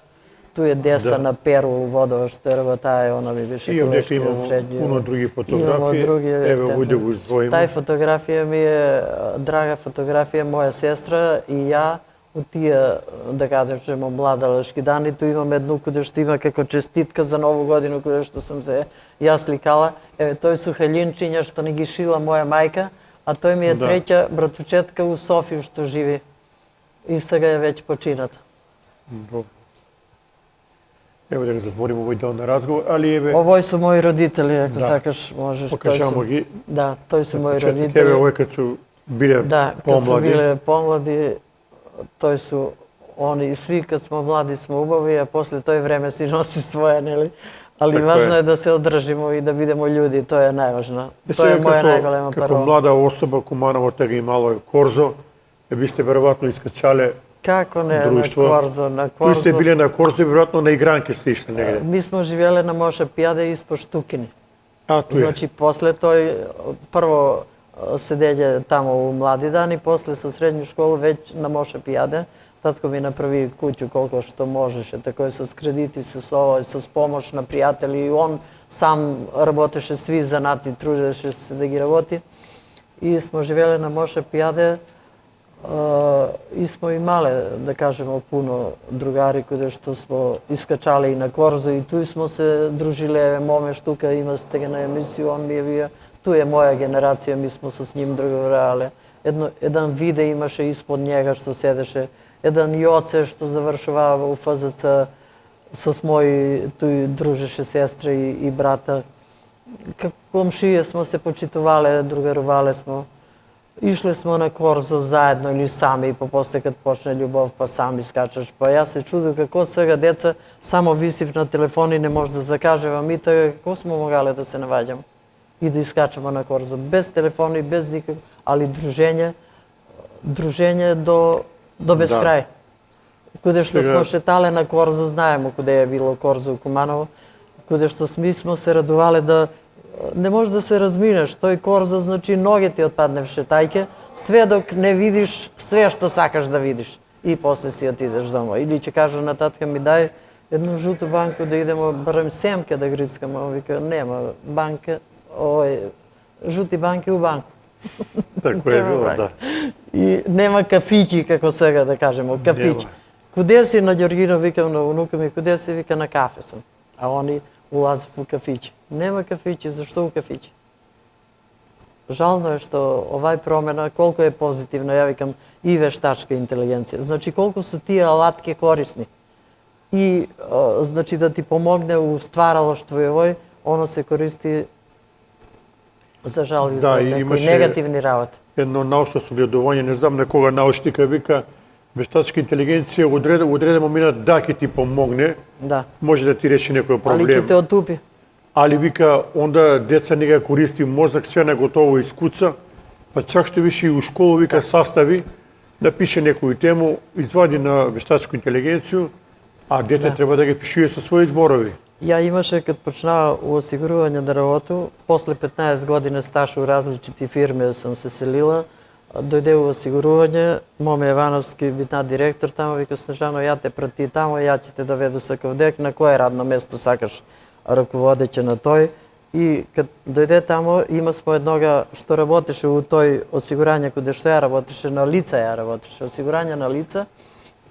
Тој е деса на Перу у Водова што е работае, она ми беше колешка средња. И имamo puno други фотографии, еве овде го издвоиме. Тај фотографија ми е драга фотографија, моја сестра и ја, у тие, да кажеме, младалешки дани, ту имам едну каде што има како честитка за Нову годину, каде што сам се ја сликала. Еве, тој су халинчиња што ни ги шила моја мајка, а тој ми е треќа братучетка у Софија што живи. И сега е веќе почината. Ево да го затворим овој дел на разговор, али еве Овој су мои родители, ако Да. сакаш, можеш. покажамо ги. Да, тој су мои Еве родители. овој кога су биле Да, кога су помлади. биле помлади, тој су они и сви кад смо млади сме убави, а после тој време си носи своја, нели? Али Така важно е. е да се одржимо и да бидеме људи, тоа е најважно. Е, Тоа е сега моја најголема како парола. млада особа Куманово тега имало корзо, би сте веројатно искачале Како не, друштво. на Кои сте Корзо. биле на корзо и веројатно на игранки сте ишле негде. Ми смо живееле на Моша Пијаде испод Штукини. А, туе. Значи, после тој, прво седење таму у млади дани, после со средњу школу веќе на Моша Пијаде. Татко ми направи куќу колко што можеше, тако со кредити, со овој, со помош на пријатели. И он сам работеше сви занати, трудеше се да ги работи. И смо живеле на Моша Пијаде, и смо имале, да кажеме, пуно другари кои што смо искачале и на корзо и туј смо се дружиле, моме штука има стега на емисија, он ми е вија, туј е моја генерација, ми смо со ним другарале. Еден виде имаше испод njega што седеше, еден Јоце што завршувава у ФЗЦ, со мои, туј дружеше сестра и брата. Како комшије смо се почитувале, другарувале смо. Ишле смо на корзо заедно или сами, па после кад почне љубов, па сами скачаш. Па јас се чудив како сега деца само висив на телефон и не може да закажева. Ми тога како смо могале да се наваѓаме и да искачаме на корзо без телефони, без никако, али дружење до безкрај. Куде што Сега- смо шетале на корзо, знаеме куде е било корзо у Куманово, куде што смо се радувале да не можеш да се разминеш. Тој корзо значи ноге ти отпадне в шетајке, све док не видиш све што сакаш да видиш. И после си отидеш дома. Или ќе кажа на татка ми дај едно жуто банко да идемо барем семке да грискаме. Он вика нема банка, жути банки у банку. Тако е било, Добре. да. И нема кафиќи, како сега да кажеме, кафиќи. Нема. Куде си на Ѓоргино, викам на унука ми, куде си, вика на кафе сум. А они улазат у кафиќи. Нема кафиќи, зашто у кафиќи? Жално е што овај промена, колку е позитивна, ја викам, и вештачка интелигенција. Значи, колку се тие алатки корисни. И, значи, да ти помогне у стваралоштво и овој, оно се користи за жал и Да, за и некои имаше- негативни работи. Едно научно согледување, не знам на кога научника вика, вештачка интелигенција одреден момент да ќе ти помогне, Да. може да ти реши некој Али проблем. ќе те отупи. Али вика, онда деца не го користи мозак, све на готово искуца, па чак што више и у школа вика састави, напише некоju тему, извади на вештачку интелигенцију, а дете треба да ги пишува со своји зборови. Ја имаше кад почнава у осигурување да работу, после 15 години стаж у различити фирми сам се селила, дојде у осигурување, Моме Евановски битна директор тамо, вика Снежано, ја те прати тамо, ја ќе те доведу со Кавдек, на кое радно место сакаш раководеќе на тој. И кад дојде тамо, има смо еднога што работеше у тој осигурање, каде што ја работеше на лица, осигурање на лица.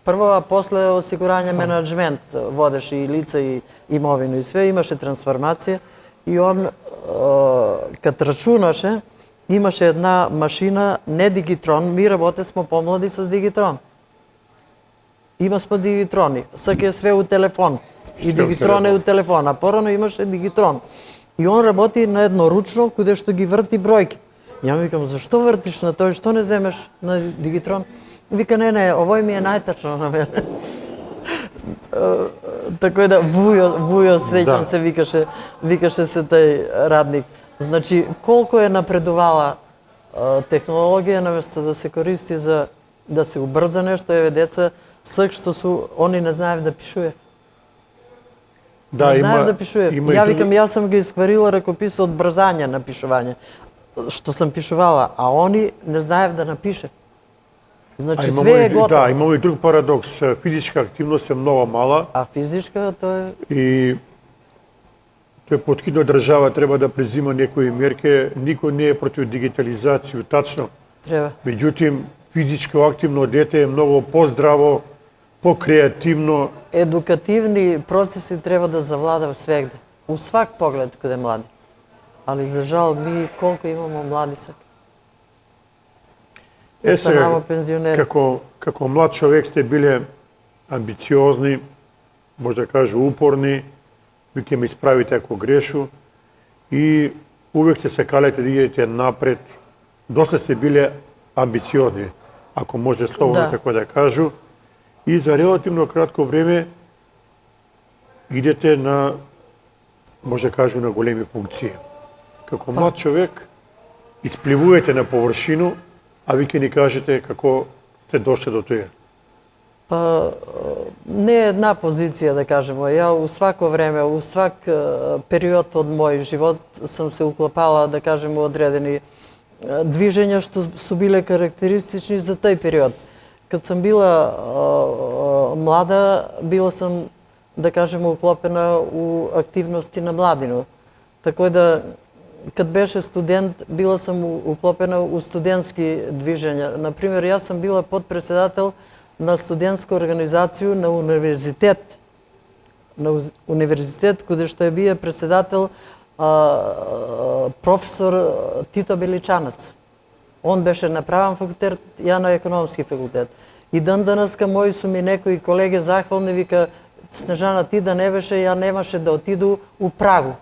Прво, а после осигурање менеджмент водеше и лица и имовину и све, имаше трансформација и он кад рачунаше имаше една машина, не Дигитрон, ми работе смо помлади со Дигитрон. Има смо Дигитрони, саке све у телефон. И Дигитрон е у телефон, а порано имаше Дигитрон. И он работи на едно ручно, куде што ги врти бројки. Ја викам, зашто вртиш на тој, што не земеш на Дигитрон? Вика, не, овој ми е најтачно на мене. Тако да, Вујо, сеќам се, викаше се тај радник. Значи, колку е напредувала технологија, наместо да се користи за да се убрза нешто, еве деца, сак што су, они не знаев да пишуе. Да, не знаев да пишуе. Ја викам, јас сам ги искварила ракопис од брзање на пишување, што сам пишувала, а они не знаев да напише. Значи, све е готово. Да, имаме и друг парадокс. Физичка активност е многу мала. А физичка, тоа е... И тој поткидно држава треба да презима некои мерки. Никој не е против дигитализација, тачно. Треба. Меѓутоа, физичко активно дете е многу поздраво, покреативно. Едукативни процеси треба да завладат свегде. У свак поглед каде млади. Али за жал ми колку имамо млади сега. Сега, пензионери. како млад човек сте биле амбициозни, може да кажу, упорни, ви ќе ме исправите ако грешу и увек се секалете да идете напред. Доста сте биле амбициозни, ако може слободно така да кажу, и за релативно кратко време идете на, може да кажу, на големи функции. Како млад човек, испливувате на површину, а ви ќе ни кажете како сте дошли до тоа. Па, не е една позиција, да кажемо. Ја у свако време, у свак период од мој живот сам се уклапала, да кажемо, одредени движења што су биле карактеристични за тој период. Кад сам била млада, била сам, да кажемо, уклопена у активности на младину. Така да, кад беше студент, била сам уклопена у студентски движења. Например, јас сам била подпредседател на студентска организација на универзитет. На универзитет, каде што е бие председател професор Тито Беличанец. Он беше на правен факултет, ја на економски факултет. И ден денеска мои су ми некои колеги захвални, вика, Снежана, ти да не беше, ја немаше да отиду у Прагу.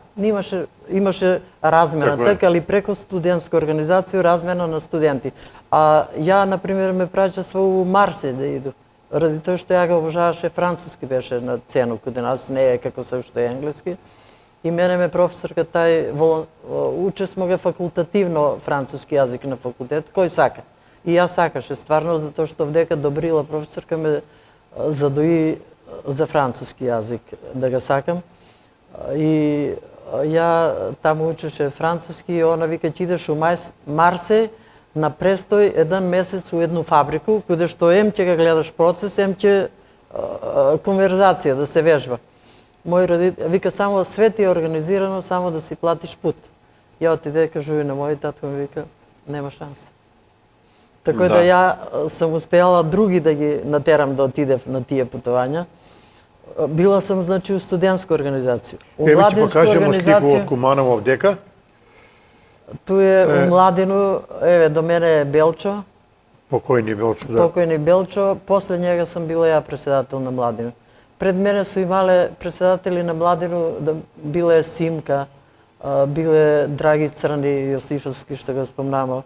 Имаше размена, така ли преко студентска организација, размена на студенти. А ја, например, ме праќасва у Марсе да иду. Ради тоа што ја го обожаваше, француски беше на цену, каде нас не е како се уште енглески. И мене ме професорка уче смо га факултативно француски јазик на факултет, кој сака. И јас сакаше, стварно, затоа што вдека добрила професорка ме задои за француски јазик да го сакам. И ја таму учеше француски и она вика, ќе идеш у Марсе на престој еден месец у едну фабрику, каде што ем ќе го гледаш процес, ем ќе конверзација да се вежба. Мој родител вика, само свет е организирано, само да си платиш пут. Ја отиде, кажу и на мој татко ми вика, нема шанса. Така да ја сам успеала други да ги натерам да отидев на тие путувања. Била сам, значи, у студентска организација. У младинска организација... Еве, од Куманово дека? Ту е у Младину, еве, до мене е Белчо. Покојни Белчо, да. Покојни Белчо. После njega сам била ја председател на Младину. Пред мене су имале председатели на Младину, биле Симка, биле Драги Црни Јосифовски, што го спомнамо.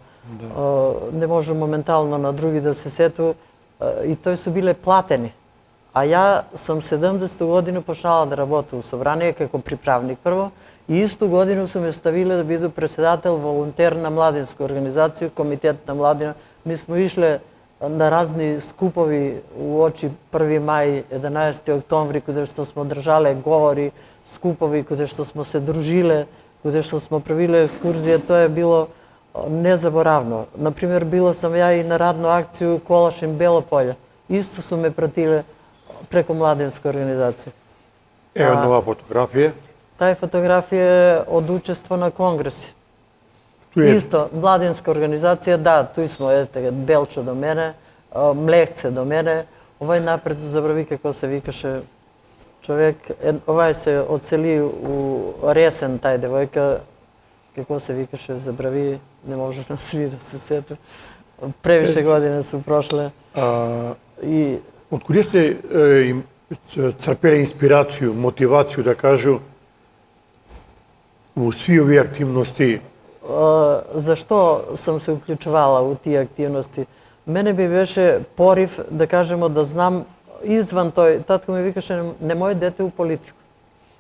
Не може моментално на други да се сету. И тој су биле платени. А ја сам 70 година почнала да работя у Собрание како приправник прво и исту годину су ме ставиле да биду председател волонтер на младинска организација, комитет на младина. Ми сме ишле на разни скупови уочи 1 мај, 11 октомври, каде што сме држале говори, скупови, каде што сме се дружиле, каде што сме правиле екскурзија, тоа е било незаборавно. Например, била сам ја и на радна акција Колашин Белополе. Исто су ме пратиле преку младинска организација. Ево нова фотографија. Тај фотографија е од учество на конгреси. Исто, младинска организација, да, туј смо, Белчо до мене, Млехце до мене, овај напред забрави како се викаше човек, овај се оцели у Ресен, тај девојка, како се викаше, забрави, не може на сви да се сету. Превише години су прошле. И од куде сте црпеле инспирацију, мотивацију, да кажу, во сви овие активности? Зашто сам се уклучувала у тие активности? Мене би беше порив, да кажемо, да знам изван тој. Татко ми викаше, немој дете у политику.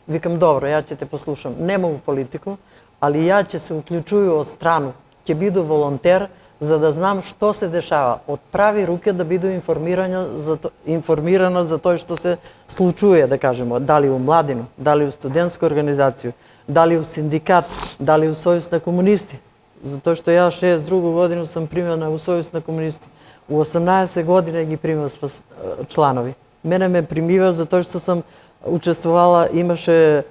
Викам, добро, ја ќе те послушам. Нема у политику, али ја ќе се уклучую од страну. Ќе биду волонтер, за да знам што се дешава. Од прави руке да биду информирана за тој што се случува, да кажемо, дали у младину, дали у студентска организација, дали у синдикат, дали у Сојуз на комунисти. Затоа што ја 62 годину сам примена у Сојуз на комунисти. У 18 години ги примав чланови. Мене ме примива затоа што сам учествувала, имаше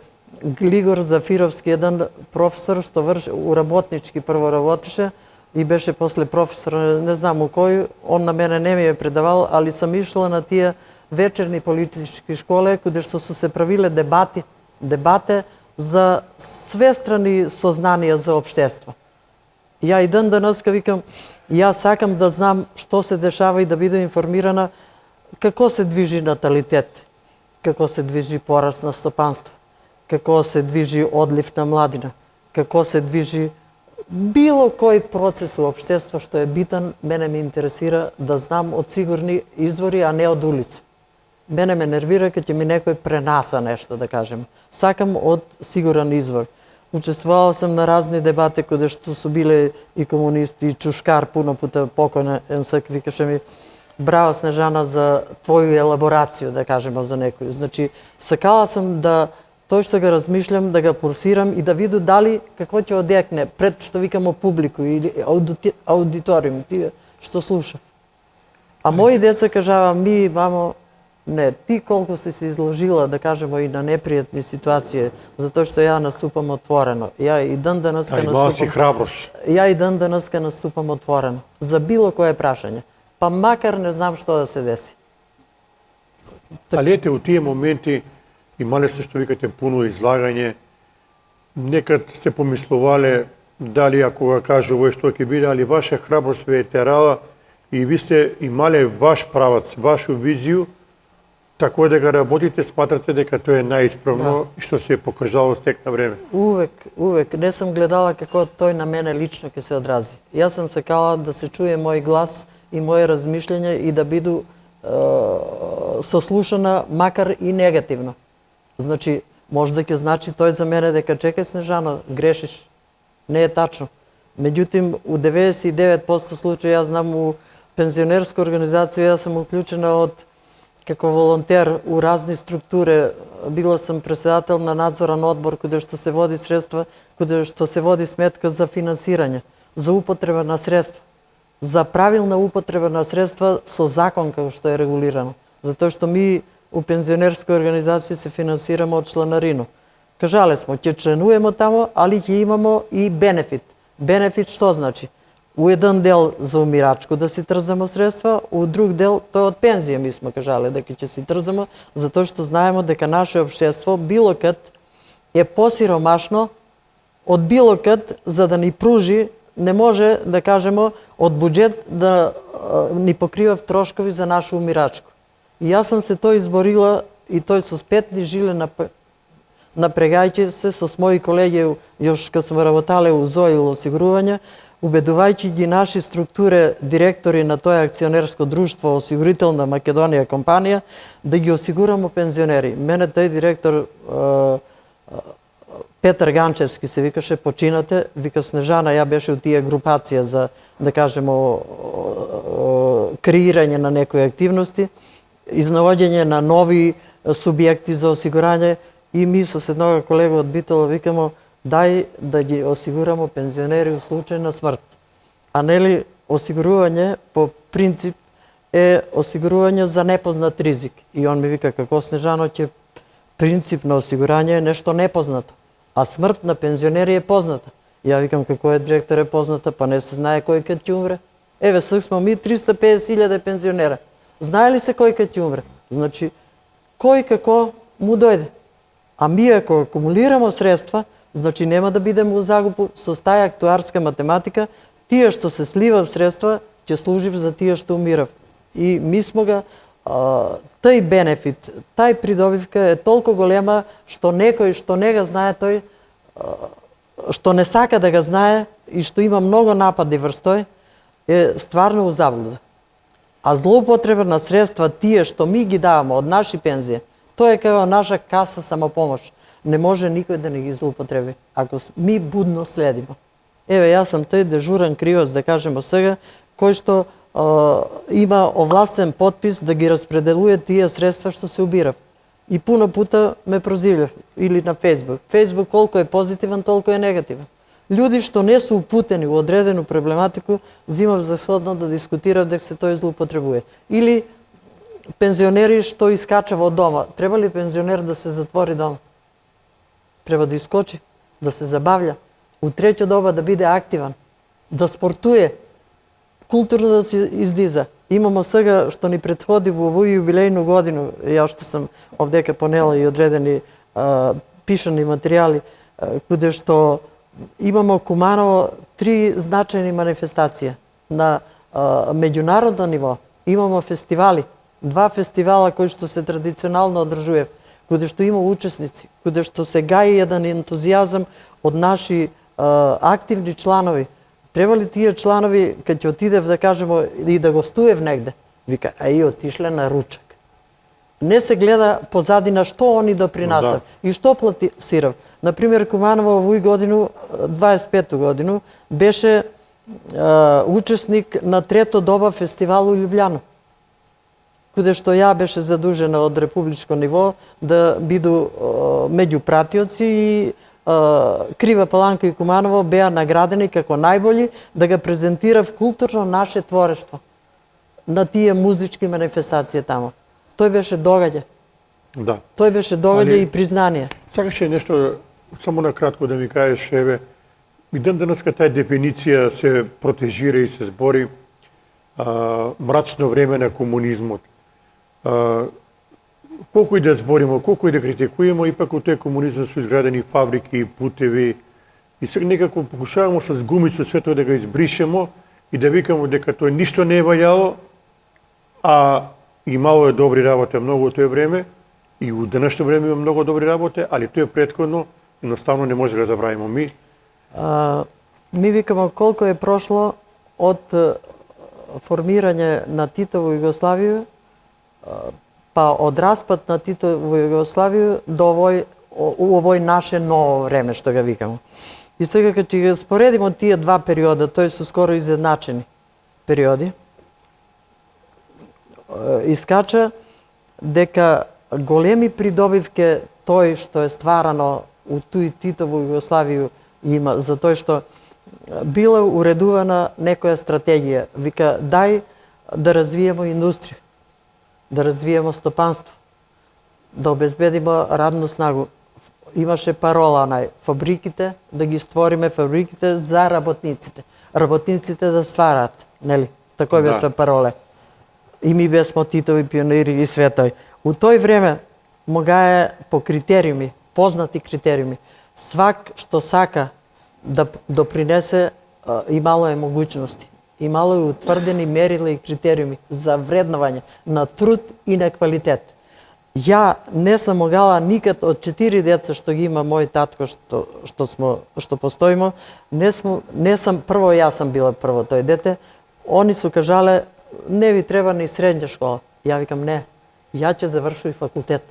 Глигор Зафировски, еден професор што у работнички прво работеше и беше после професор, не знам у кој, он на мене не ми е предавал, али сам ишла на тие вечерни политички школе, каде што су се правиле дебате за свестрани сознанија за општество. Ја и ден денеска викам, ја сакам да знам што се дешава и да бидам информирана како се движи наталитет, како се движи пораст на стопанство, како се движи одлив на младина, како се движи било кој процес у општество што е битан, мене ме интересира да знам од сигурни извори, а не од улица. Мене ме нервира кога ќе ми некој пренаса нешто, да кажем. Сакам од сигурен извор. Учествувала сам на разни дебати каде што су биле и комунисти, и Чушкар, пуно пута покојна Енсак, викаше ми: браво, Снежана, за твоју елаборација, да кажемо, за некој. Значи, сакала сам да тој што го размишлям, да го форсирам и да виду дали какво ќе одекне пред што викамо публику или аудиториум, тие што слуша. А мои деца кажава: ми, мамо, не, ти колку си се изложила, да кажемо, и на непријатни ситуации, затоа што ја наступам отворено. Ја и ден денеска Имала си храброст. Ја и ден денеска наступам отворено за било кое прашање, па макар не знам што да се деси. Ali ете, у тие моменти имале се што викате пуно излагање, некад се помислувале дали ако го кажу овој што ќе биде, али ваша храброст ве е терала и ви сте имале ваш правац, вашу визију, тако да го работите, сматрате дека тоа е најисправно и што се е покажало стек на време. Увек. Не сам гледала како тој на мене лично ќе се одрази. Јас сам сакала да се чуе мој глас и моje размишлење и да биду сослушана, макар и негативно. Значи, може да ќе значи тој за мене дека чекај, Снежано, грешиш. Не е тачно. Меѓутим, у 99% случаи, јас знам, у пензионерска организација, јас сум уклучена како волонтер у разни структури. Била сам председател на надзорен одбор каде што се води средства, каде што се води сметка за финансирање, за употреба на средства, за правилна употреба на средства со закон како што е регулирано. Затоа што ми у пензионерска организација се финансираме од чланарино. Кажале смо, ќе членуваме тамо, али ќе имамо и бенефит. Бенефит што значи? У еден дел за умирачко да си трзамо средства, у друг дел, тој од пензија ми сме кажале дека ќе си трзамо, затоа што знаеме дека наше општество било кад е посиромашно од било кад, за да ни пружи, не може да кажемо од буџет да ни покрива трошкови за наше умирачко. И јас сам се тој изборила и тој со спетни жиле напрегајќи се со мои колеги, још кога сме работале у ЗОИЛ осигурување, убедувајќи ги наши структури, директори на тоа акционерско друштво Осигурителна Македонија компанија, да ги осигураме пензионери. Мене тој директор Петар Ганчевски се викаше, починате, вика: Снежана, ја беше у тие групација за, да кажемо, креирање на некои активности, изнаоѓање на нови субјекти за осигурање, и ми со еднога колега од Битола викамо: дај да ги осигураме пензионери у случај на смрт. А нели осигурување по принцип е осигурување за непознат ризик. И он ми вика: како, Снежано, ќе принцип на осигурање е нешто непознато, а смрт на пензионери е позната. Ја викам: како е, директор, е позната, па не се знае кој ќе умре. Еве, сега сме ми 350.000 пензионера. Знае ли се кој ќе умре? Значи, кој како му дојде. А ми ако акумулираме средства, значи нема да бидеме у загубу со таа актуарска математика, тие што се слива в средства ќе служи за тие што умирав. И ми смо га тај бенефит, тај придобивка е толку голема што некој што не го знае тој, што не сака да го знае и што има многу напади врз тој, е стварно у заблуда. А злоупотреба на средства, тие што ми ги даваме од наши пензии, тоа е како наша каса самопомош. Не може никој да не ги злоупотреби, ако ми будно следиме. Еве, јас сум тој дежурен кривац, да кажемо сега, кој што има овластен подпис да ги распределува тие средства што се убирав. И пуно пута ме прозивljав, или на Фејсбук. Фејсбук колку е позитивен, толку е негативен. Луѓе што не се упутени во одредену проблематику, зимав за сhodно да дискутирав дека се тој злоупотребува. Или пензионери што искача во дома. Треба ли пензионер да се затвори дома? Треба да искочи, да се забавља, у треќо доба да биде активен, да спортуе, културно да се издиза. Имамо сега што ни претходи во овој јубилејну годину, ја што сум овдека понела и одредени пишани материјали, каде што имамо Куманово 3 значајни манифестации на меѓународно ниво. Имамо фестивали, 2 фестивала кои што се традиционално одржуваат, каде што има учесници, каде што се гаи еден ентузијазам од наши активни чланови. Треба ли тие чланови, кога ќе отидев да кажемо и да гостуев негде, вика, а и отишле на ручек. Не се гледа позадина што они допринасат и што пласирав. Например, Куманово овој годину, 25 годину, беше учесник на трето доба фестивал у Љубљана, каде што ја беше задужена од републичко ниво да биду меѓупратиоци и Крива Паланка и Куманово беа наградени како најболи да го презентирав културно наше творештво на тие музички манифестации таму. Тој беше догаѓа. Да. Тој беше догаѓа и признание. Сакаше нешто само на кратко да ми кажеш, еве, и ден денеска таа дефиниција се протежира и се збори мрачно време на комунизмот. Колку и да збориме, колку и да критикуеме, ипак у тој комунизам се изградени фабрики, путеви, и сега некако покушаваме с гумица свето да го избришемо и да викаме дека тој ништо не е вајало, а имало е добри работи многу тој време, и у денешно време има многу добри работи, али тој претходно едноставно не може да го забравиме ми. Ми викаме колку е прошло од формирање на Титово Југославија, па од распад на Титово Југославија до овој наше ново време, што го викаме. И сега кога ќе ги споредимо тие два периода, тој се скоро изедначени периоди, искача дека големи придобивки тој што е стварано у тој Титово Југославија има, за тој што била уредувана некоја стратегија. Вика, дај да развиеме индустрија, да развиеме стопанство, да обезбедиме радну снагу. Имаше парола фабриките, да ги створиме фабриките за работниците. Работниците да стварат, нели? Такој беше пароле. И ми бесмо Титови пионири и све тој. У тој време мога е по критериуми, познати критериуми. Свак што сака да допринесе, имало е могуćности. Имало е утврдени мерила и критериуми за вреднување на труд и на квалитет. Ја не сам могала никад од 4 деца што ги има мој татко што постоимо, не сам прво, јас сам била прво тој дете. Они су кажале не ви треба ни средња школа. Ја викам не, ја ќе завршувам факултет.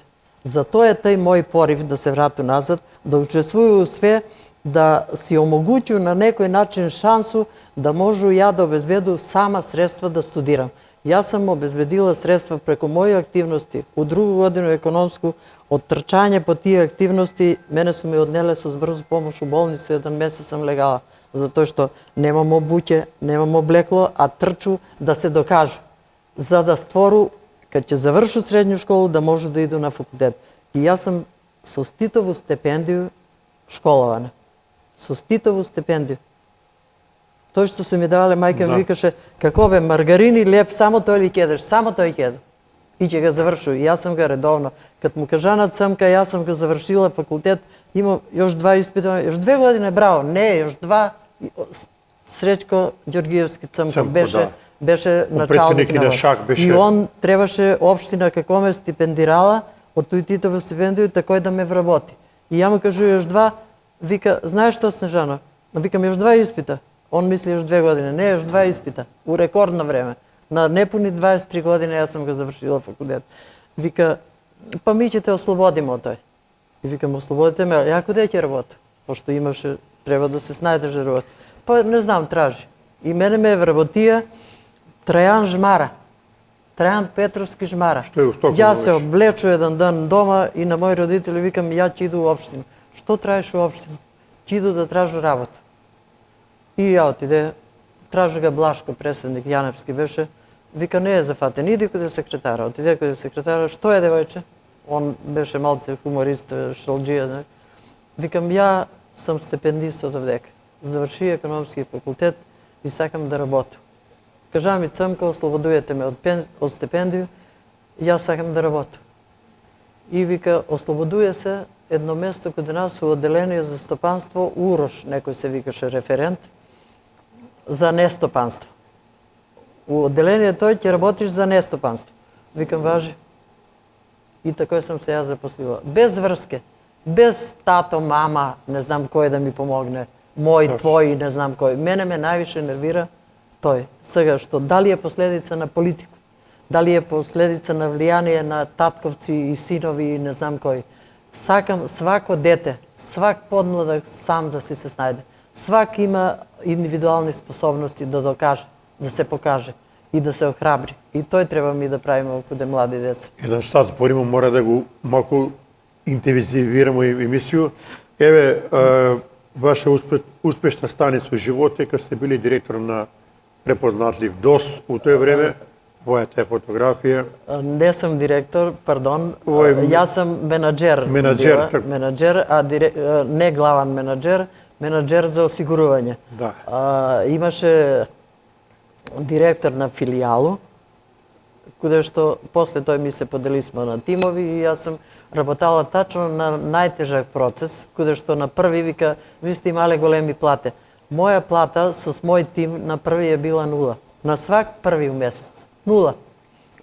Затоа е тој мој порив да се врату назад, да учествувам све, да си омогуќу на некој начин шансу да можу ја да обезбеду сама средства да студирам. Јас сам обезбедила средства преку моји активности. У другу годину економску, од трчање по тие активности, мене су ми однеле со брзу помош у болницу, 1 месец сам легала. Затоа што немам обуќе, немам облекло, а трчу да се докажу. За да створу, кога ќе завршу средњу школу, да можу да иду на факултет. И јас сам со Титову стипендију школована. Со Титову стипендију. Тој што се ми давале, мајка ми викаше, како бе, маргарини, леп, само тој ли кедеш, само тој кеде. И ќе го завршу. И јас сам го редовно. Кад му кажанат самка, јас сам го завршила факултет, има још 2 испита, још 2 години, браво, не, још 2, Среќко Ѓоргиевски цмка беше началник на ШАК. И он требаше општина како ме стипендирала од тој Титово стипендију, такој да ме вработи. И ја му кажу још 2, вика, знаеш што, Снежано? Викам, још 2 испита. Он мисли још 2 години. Не, још 2 испита. У рекордно време. На непуни 23 години јас сам го завршила факултет. Вика, па ми ќе те ослободиме од тој. И викам, ослободите ме, ја каде ќе работам? Пошто имаше, треба да се снајдеш да работи. Па не знам, тражи. И мене ме вработија Трајан Жмара. Трајан Петровски Жмара. Ја се облечу еден ден дома и на мои родители викам, ја ќе иду у општина. Што траеш у општина? Ќе иду да тражу работа. И ја отиде, тража ga Блашко, преседник Јаневски беше, вика не е зафатен, иди каде секретара, отиде каде секретара, што е девојче? Он беше малце хуморист, шалџија, викам ја сам стипендист од овдека, заврши економски факултет и сакам да работам. Кажа ми цмка, ослободујете ме од стипендију, јас сакам да работам. И вика, ослободуја се едно место каде нас у одделение за стопанство, Урош, некој се викаше референт, за нестопанство. У одделение тој ќе работиш за нестопанство. Викам, важи. И такој сам се ја запослила. Без врске, без тато, мама, не знам кој да ми помогне, мој, твој, не знам кој. Мене ме највише нервира тој. Сега, што дали е последица на политику, дали е последица на влијание на татковци и синови и не знам кој. Сакам свако дете, свак подмладак сам да си се снајде. Свак има индивидуални способности да докаже, да се покаже и да се охрабри. И тој треба ми да правиме околу млади деца. Еден сат збориме, мора да го малку интензивираме емисију. Еве, ваша успешна станица во живот е кога сте били директор на препознатлив ДОС у тој време. Војата е фотографија. Не сум директор, пардон. Јас сум менаџер. Менаџер, не главан менаџер, менаџер за осигурување. Да. Имаше директор на филијалу, каде што после тој ми се подели сме на тимови и јас сум работала тачно на најтежак процес, каде што на први вика, ви сте имале големи плате. Моја плата со мој тим на први е била 0. На свак први месец. 0.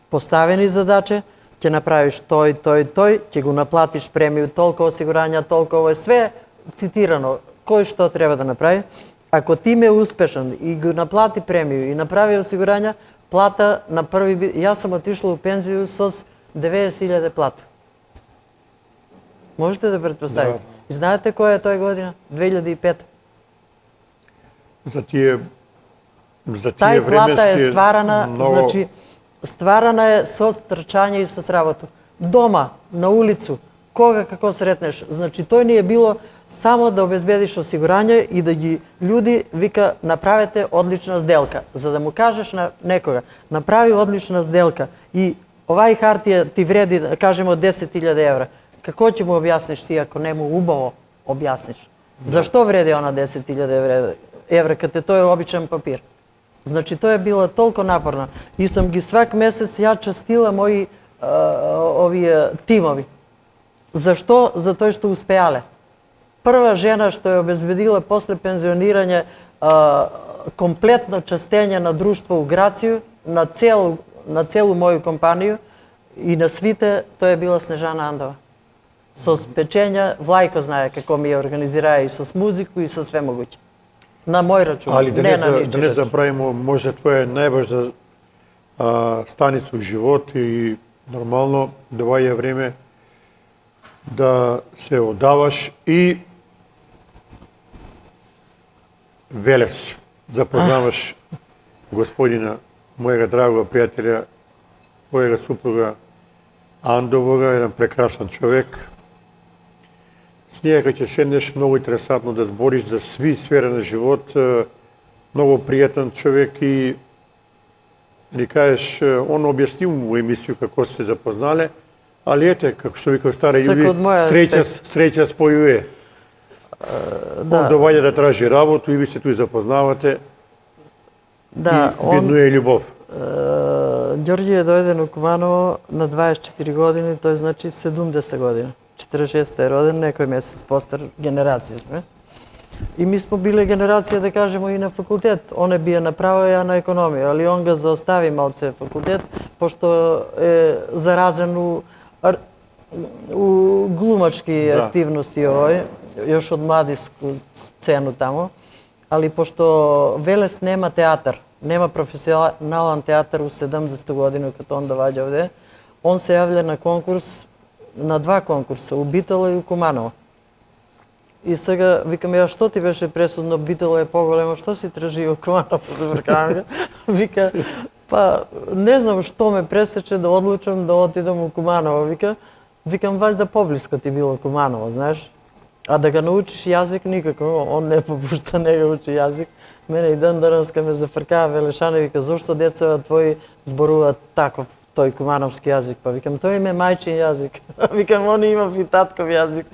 Поставени задачи, ќе направиш тој, ќе го наплатиш премију, толку осигурања, толку ово е све цитирано, кој што треба да направи. Ако тим е успешен и го наплати премију и направи осигурања, плата на први... Јас сам отишла у пензију со 90.000 плата. Можете да претпоставите. Да. И знаете која е тој година? 2005. За тие тај плата е стварана, значи, стварана е со трчање и со сработа. Дома, на улицу, кога како сретнеш. Значи, тој не е било само да обезбедиш осигурање и да ги луѓе вика направете одлична сделка. За да му кажеш на некога, направи одлична сделка и овај хартија ти вреди, да кажеме, 10.000 евра. Како ќе му објасниш ти ако не му убаво објасниш? Зашто вреди она 10.000 евра, каде тој е обичен папир? Значи, тоа е била толку напорна. И сам ги свак месец ја частила мои овие тимови. Зашто? Затоа што успеале. Прва жена што е обезбедила после пензионирање комплетно частење на друштво у Грацију, на целу моју компанiju и на свите, тоа е била Снежана Андова. Со спечења, Влајко знае како ми ја организираа и со музику и со све могуќе. На мој рачун, али не на ничи да не забравимо, може тоа е најважна станица у живот и нормално доваѓа време да се одаваш и Велес, запознаваш господина, мојega драгога пријателја, мојega супруга Андовога, еден прекрасан човек. С неја кога ќе седнеш, многу интересантно да збориш за сви сфери на живот, многу пријатен човек и ни кажеш, он објасни во емисију како се запознале, али ете, како што вика стари јуби, среќа спојуе. Он доваѓа да тражи работу и ви се туј запознавате и виднуе љубов. Ѓорѓе е дојден у Куманово на 24 години, тој значи 70 година. 46 е роден, некој месец постар, генерација сме. И ми сме биле генерација, да кажемо, и на факултет. Он е бие на право, ја на економија, али он ga заостави малце факултет, пошто е заразен у глумачки активности овој, још од младиску сцену тамо, али пошто Велес нема театар, нема професионален театар у 70 година, като он доваѓа овде, он се јавлja на конкурс, на 2 конкурса, у Битола и у Куманово. И сега, викам, ја, што ти беше пресудно, Битола е поголемо, што си тражи у Куманово? Вика, па, не знам што ме пресече да одлучам да отидам у Куманово, викам, ваljda поблиско ти било Куманово, знаеш? А да ga научиш јазик, никако, он не попушта, не ga учи јазик. Мене и ден денеска ме зафркава Велешана и вика, зошто деца твои зборуваат таков тој кумановски јазик? Па викам, тој им е мајчин јазик. Викам, они имав и татков јазик.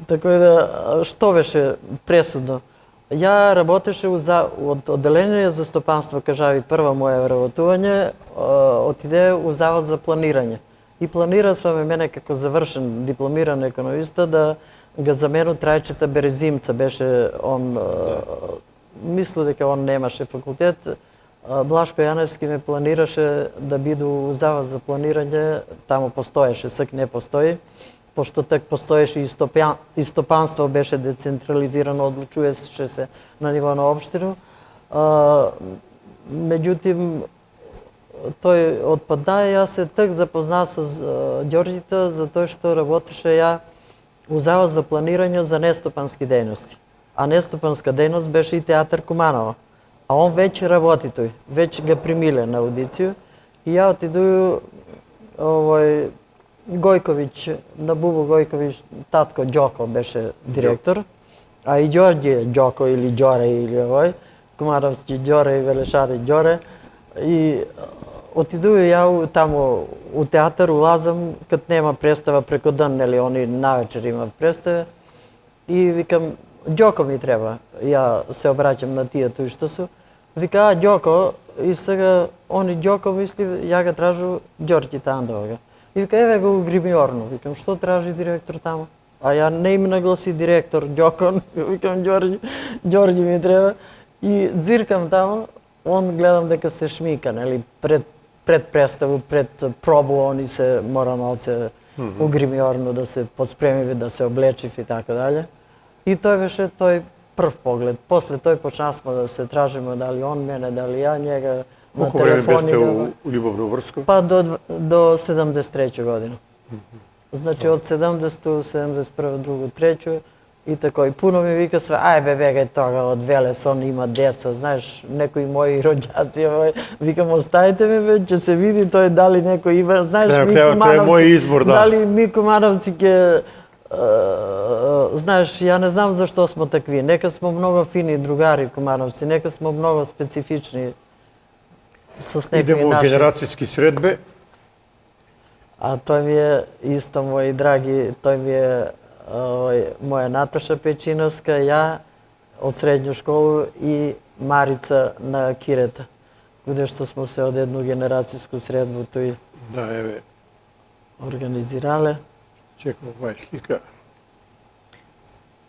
Така да, што беше пресудно? Ја работеше од одделение за стопанство, кажави, прва моја вработување, отиде у Завод за планирање. И планирасваме мене како завршен дипломиран економиста да ga замену Трајчета Березимца, беше он, мислу дека он немаше факултет, Блашко Јаневски ме планираше да биду завод за планирање, таму постоеше, СК не постои, пошто так постоеше и стопанство беше децентрализирано, одлучуваше се на ниво на општина. Меѓутим, тој отпадна и јас се так запозна со Ѓорѓита, затоа што работеше ја у завод за планирање за нестопански дејности. А нестопанска дејност беше и театар Куманово. А он веќе работи тој, веќе ga примиле на аудиција. И ја отиду Гојковиќ, на Бубо Гојковиќ, татко Ѓоко беше директор, а и Ѓорѓе Ѓоко или Ѓоре или Кумановски Ѓоре и Велешари Ѓоре. И отиду ја таму у театар, улазам, кад нема представа преку ден, нели, они навечер има представа. И викам, Ѓоко ми треба. Ја се обраќам на тие тој што су. Вика, Ѓоко, и сега они Ѓоко мисли, ја ga тражу Ѓорѓи Тандова. И вика, еве го гримиорно. Викам, што тражи директор таму? А ја не им нагласи директор Ѓоко, викам, Ѓорѓи ми треба. И дзиркам таму, он гледам дека се шмика, нели, пред представу, пред пробу, они се мора малце угримиорно да се подспремиви, да се облечив и така дале. И тој беше тој прв поглед. После тој почнавме да се тражиме дали он мене, дали ја njega на телефони. Колку време бесте у љубовна врска? Па до 73 година. Значи од 70 71 друго трето и тако и пуно ми вика све, ај бе вегај тога од Велес, он има деца, знаеш, некои мои роѓаци, викам оставите ме бе, ќе се види тој дали некој има, знаеш, Мико Мановци, дали Мико Мановци ќе знаеш, ја не знам зашто смо такви. Нека смо многу фини другари Кумановци, нека смо многу специфични с некои наши. Идемо генерацијски средбе. А тој ми е исто мој драги, тој ми е моја Наташа Печиновска, ја од средњу школу и Марица на Кирета, каде што смо се од едно генерацијско средбо тој Да, еве. Организирале. Чекам оваа слика.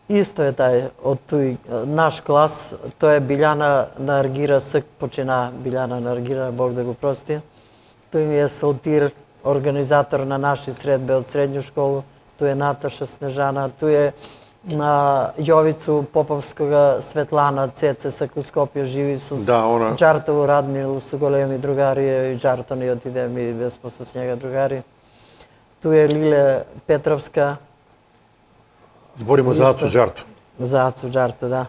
Исто е тај, од тој наш клас, тој е Билјана Наргира, СК почина Билјана Наргира, Бог да го прости. Тој ми е салтир, организатор на наши средбе од средњу школу, тој е Наташа Снежана, тој е Јовицу Поповскога Светлана, Цеце Сакускопија, живи со Џартово Радмилу, со големи другари, и Џарто не отидем и бесмо со njega другари. Тој е Лиле Петровска. Зборимо за Ацу Џарто. За Ацу Џарто, да.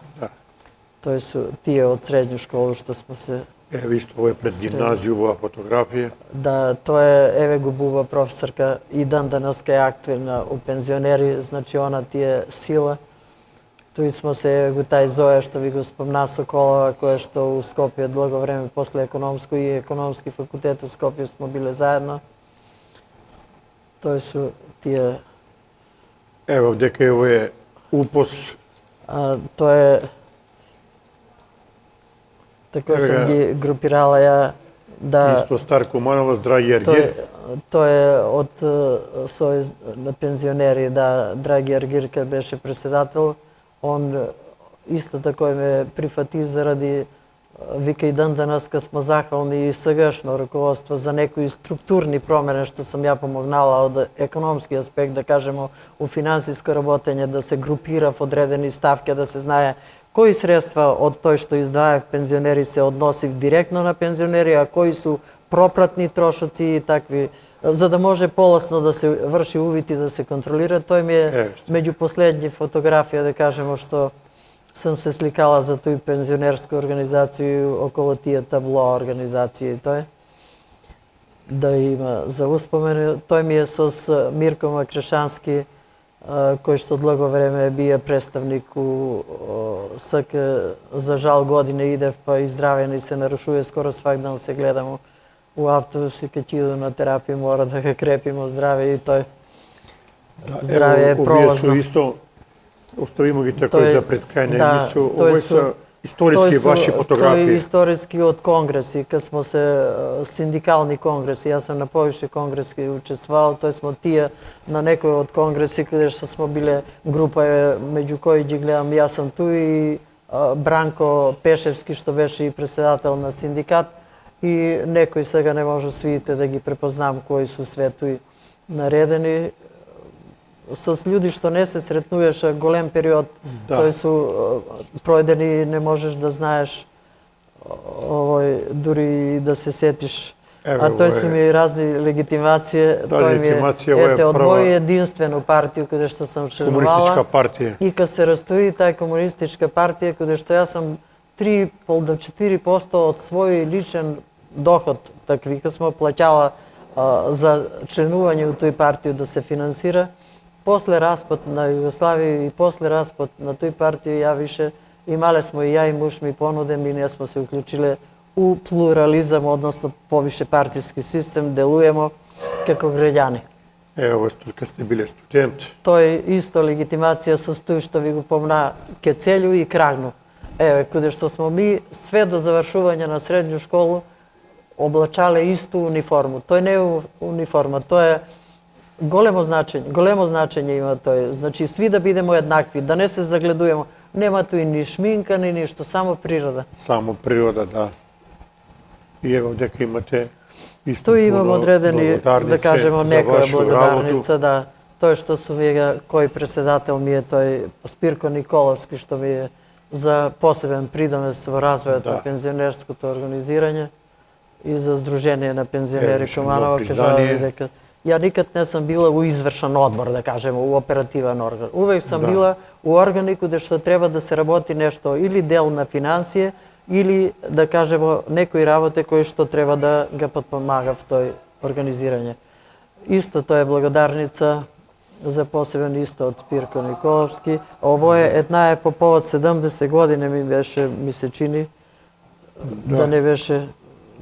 Тој су тие од средњу школу што смо се... Еве исто ово е пред гимназија, оваа фотографија. Да, тоа е, еве го Буба професорка, и дан денеска е активна у пензионери, значи она ти е сила. Тој смо се, го тај Зоја што ви го спомна Соколова, која што у Скопје долго време после економско и економски факултет у Скопје смо биле заедно. Тој су тие... Ево, дека ево е УПОС. Тоа е... Така сам ги групирала ја да... Исто Стар Куманово, Драги Аргир. Тој е од Сојуз на пензионери, да, Драги Аргирка беше председател. Он исто тако ме прифати заради, вика и дан денеска смо захвални и сегашно раководство за некои структурни промени што сам ја помогнала од економски аспект, да кажемо, у финансиско работење, да се групира в одредени ставки, да се знае кои средства од тој што издвајав пензионери се односив директно на пензионери, а кои су пропратни трошоци и такви, за да може полесно да се врши увид и да се контролира. Тој ми е меѓу последни фотографија, да кажемо, што сам се сликала за тој пензионерска организација околу тие табло организација и тој. Да има за успомен. Тој ми е со Мирко Макрешански, кој што долго време бија представник у СК. За жал година идев, па и здравје се нарушува, скоро свак ден се гледам у автобус и кај иду на терапија, мора да га крепимо здравје и тој. Здравје е пролазно. Овие су исто, оставимо ги тако за пред крај на емисију, овој се историски ваши фотографии. Тој е историски од конгреси, кај смо се синдикални конгреси, јас сам на повише конгреси учествувал, тој смо тие на некој од конгреси каде што смо биле група, меѓу кои ги гледам, јас сам ту и Бранко Пешевски, што беше и председател на синдикат, и некои сега не може свидите да ги препознам кои су светои наредени. Со луѓе што не се сретнуваше голем период, кои су пројдени, не можеш да знаеш дури да се сетиш. А тој су ми разни легитимација, тој ми е од мој единствено партија каде што сум членувала. Комунистичка партија. И кога се растои тај комунистичка партија, каде што јас сум 3,5 до 4% од свој личен доход, така вика смо плаќала за членување у тој партија да се финансира. После распад на Југославија и после распад на тој партија, ја више имале смо и ја и муж ми понуден, и ние смо се уклучиле у плурализам, односно повише партиски систем, делуемо како граѓани. Ево, кога сте биле студент. Тој исто легитимација состои, што ви го помна, Кецелју и Крагну. Еве, каде што смо ми, све до завршување на средњу школу, облачале исту униформу. Тој не е униформа, тој е големо значење има тој. Значи, сви да бидеме еднакви, да не се загледуваме. Нема тој ни шминка, ни ништо, само природа. Само природа, да. И ево, дека имате исто Тој имам одредени, да кажемо, некоја благодарница, да. Тој што сум вега, кој председател ми е тој Спирко Николовски, што ми е за посебен придонес во развојот на пензионерското организирање и за Сдружение на пензионери Куманово, кажа дека ја никад не сум била у извршен одбор, да кажеме, у оперативен орган. Увек сум била у органи каде што треба да се работи нешто, или дел на финансија, или, да кажеме, некои работи кои што треба да ga подпомага в тој организирање. Исто тој е благодарница за посебен исто од Спирко Николовски. Ово е една е по повод 70 години ми се чини, да не беше,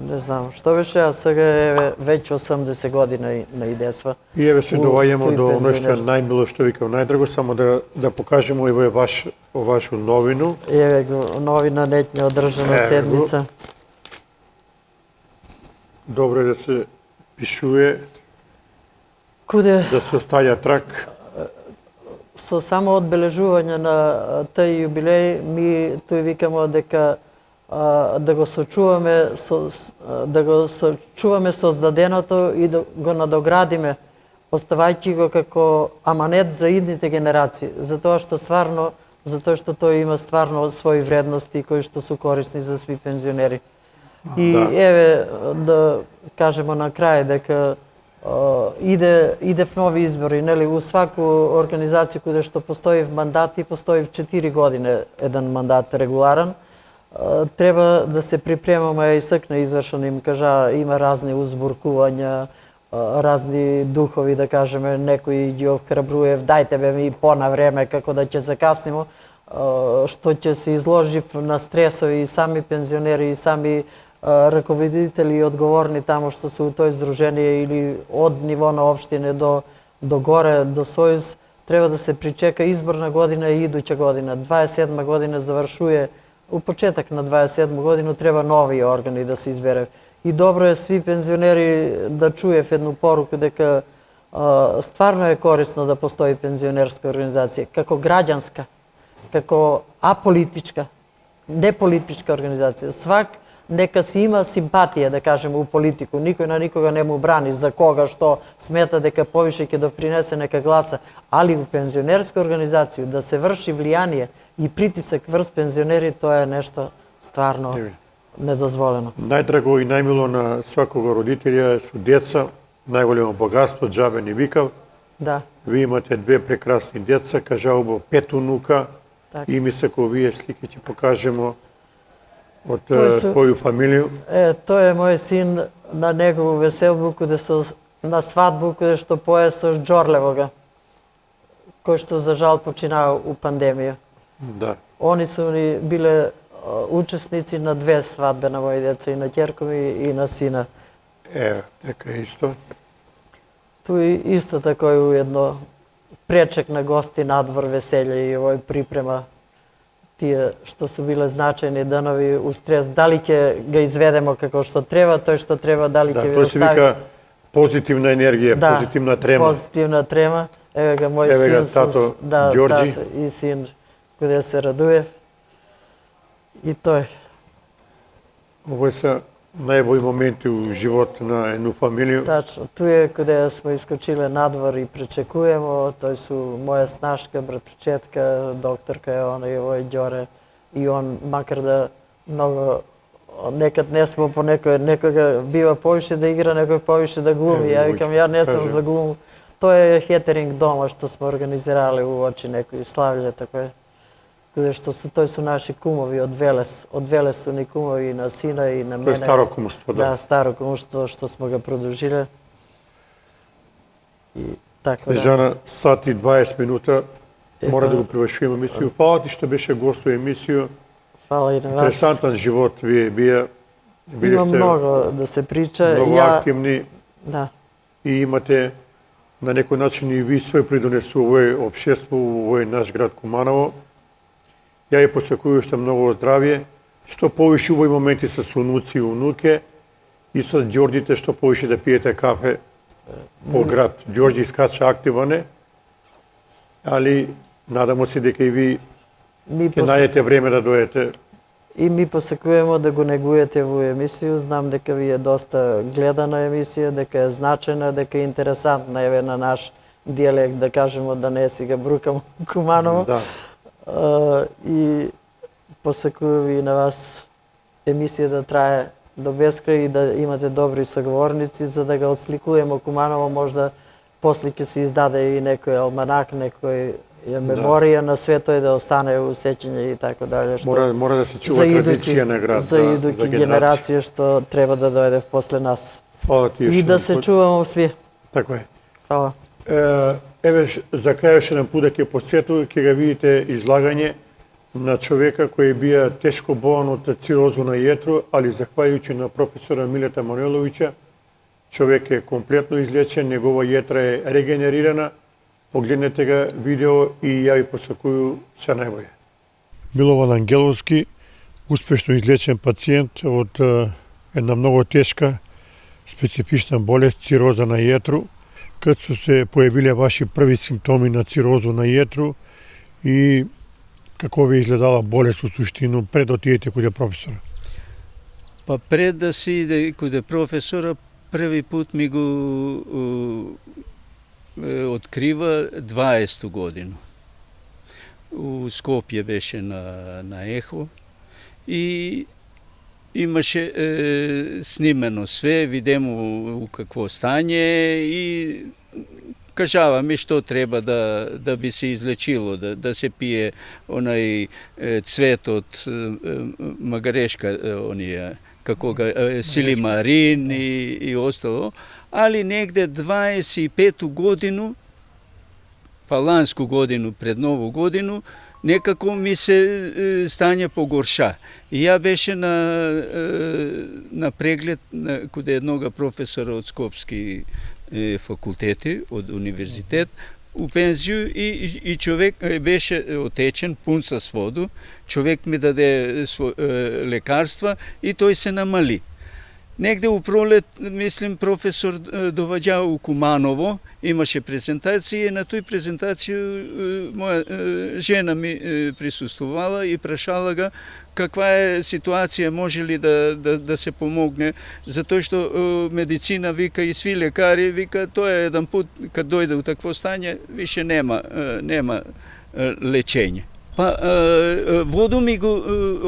не знам што беше, а сега е веќе 80 години на идесва. И еве се доваѓаме до оно што е најмило, што викам најдраго, само да покажеме и вашу новину. Еве го, новина нетња одржана седница. Добро е да се пишуе, Куде да се оставја трак. со само одбележување на тој јубилеј, ми тој викамо дека да го сочуваме создаденото и да го надоградиме, оставајќи го како аманет за идните генерации, затоа што тој има стварно своји вредности кои што су корисни за сви пензионери. И еве да кажеме на крај дека иде в нови избори, нели, у сваку организација каде што постои мандат и постои 4 години еден мандат регуларен, треба да се припремаме, и сакна извршено им кажа, има разни узбуркувања, разни духови, да кажеме, некои ги охрабруе, дајте бе ми по-на време како да ќе закаснимо, што ќе се изложи на стресови и сами пензионери и сами раководители и одговорни тамо што се у тој здружение или од ниво на општине до горе, до Сојуз, треба да се причека изборна година и идуќа година. 27 година завршуе, у почеток на 27 година треба нови органи да се избере. И добро е сви пензионери да чуев едну поруку дека стварно е корисно да постои пензионерска организација, како граѓанска, како аполитичка, неполитичка организација. Свак нека си има симпатија, да кажеме, у политику. Никој на никога не му брани за кога што смета дека повише ќе допринесе нека гласа, али у пензионерска организација да се врши влијание и притисок врз пензионери, тоа е нешто стварно недозволено. Најдраго и најмило на свакога родителја су деца, најголемо богатство, џабе ни викав. Да. Ви имате 2 прекрасни деца, кажалбо 5 унука, и ми се кога вие слики ќе покажемо од твоју фамилија. Тој е мој син на негову веселбу, на свадбу, каде што пое со Џорлевога, кој што за жал почина у пандемија. Да. Они су ни биле учесници на 2 свадбе на мои деца, и на ќерко ми и на сина. Дека исто. Тој исто тако е уедно пречек на гости надвор веселје и овој припрема тие што су биле значајни денови у стрес. Дали ќе ga изведемо како што треба, тој што треба, дали ќе ви остави. Тоа се вика позитивна енергија, позитивна трема. Позитивна трема. Еве ga мој син, тато Ѓорѓи и син, каде се радуе. И тој. Овој се најбои моменти у живот на едну фамилија. Тачно, туе каде сме искочиле надвор и пречекуемо, тој су моја снашка, братовчетка, докторка е она и овој Ѓоре. И он, макар да многу некад не смо по некога бива повише да игра, некој повише да глуми. Ја викам, ја не сум за глум. Тоа е хетеринг дома што сме организирале уочи некои славље, така е. Каде што тој су наши кумови од Велес. Од Велес су ни кумови и на сина и на мене. Тоа е старо кумство, да. Да, старо кумство што сме го продолжиле. И така да. Снежана, сат и 20 минута мора да го привршиме емисију. Фала ти што беше гост во емисију. Фала и на вас. Интересантен живот вие бија. Има многу да се прича. Многу активни. Да. И имате на некој начин и ви свој придонес у овој општество, у овој наш град Куманово. Ја ја посекувам што многу здравје, што повише убави моменти со унуци и унуке и со Ѓорѓите што повише да пиете кафе по град. Ѓорѓи скача активан е, али надамо се дека и ви ќе најдете време да дојдете. И ми посекуваме да го негуете во емисију. Знам дека ви е доста гледана емисија, дека е значена, дека е интересантна, еве на наш дијалект, да кажемо, да не си га брукам Куманово. Да. И посекувам и на вас емисија да трае до бескрај и да имате добри соговорници, за да го отсликуваме Куманово. Можда после ќе се издаде и некој алманак, некој меморија на све тој да остане у сеќање и така дале. Мора да се чува традиција на град. За идуќи генерација што треба да дојде после нас. Фала ти. И да се чуваме сви. Така е. Фала. Еве, за крај ше еден пут да ќе посету, ќе ga видите излагање на човека кој бија тешко болен од цирозу на јетро, али захвалјујќи на професора Милета Мануеловиќа, човек е комплетно излечен, негова јетра е регенерирана. Погледнете ga видео и ја ви посакую се најбоље. Милован Ангеловски, успешно излечен пациент од една многу тешка специфична болест цироза на јетро, кад се појавиле ваши први симптоми на цирозу на јетро и како ви изгледала болест у суштину пред да отидете каде професора? Па пред да се иде каде професора, први пут ми го открива 20 година. У Скопје беше на ехо и имаше снимено све, видимо у какво стање и кажава ми што треба да би се излечило, да се пие онај цвет од магарешка, оние како ga силимарин и остало, али негде 25 годину, па ланску годину пред нову годину, некако ми се стање погорша. И ја беше на преглед каде еднога професора од Скопски факултети, од универзитет, у пензију и човек беше отечен, пун со воду, човек ми даде лекарства и тој се намали. Негде у пролет, мислим, професор доваѓа у Куманово, имаше презентација и на тој презентација моја жена ми присуствувала и прашала ga каква е ситуација, може ли да се помогне, затоа што медицина вика и сви лекари вика тоа е еден пут кад дојде у такво стање више нема лечење. Па воду ми го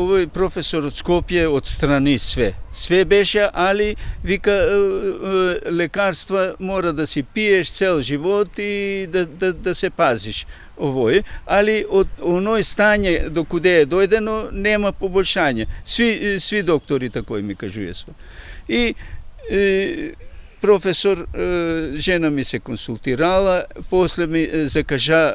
овој професор од Скопје отстрани све. Све беше, али вика лекарства мора да си пиеш цел живот и да се пазиш овој, али од оној стање до куде е дојдено нема поболшање. Сви доктори такој ми кажуе сво. И професор, жена ми се консултирала, после ми закажа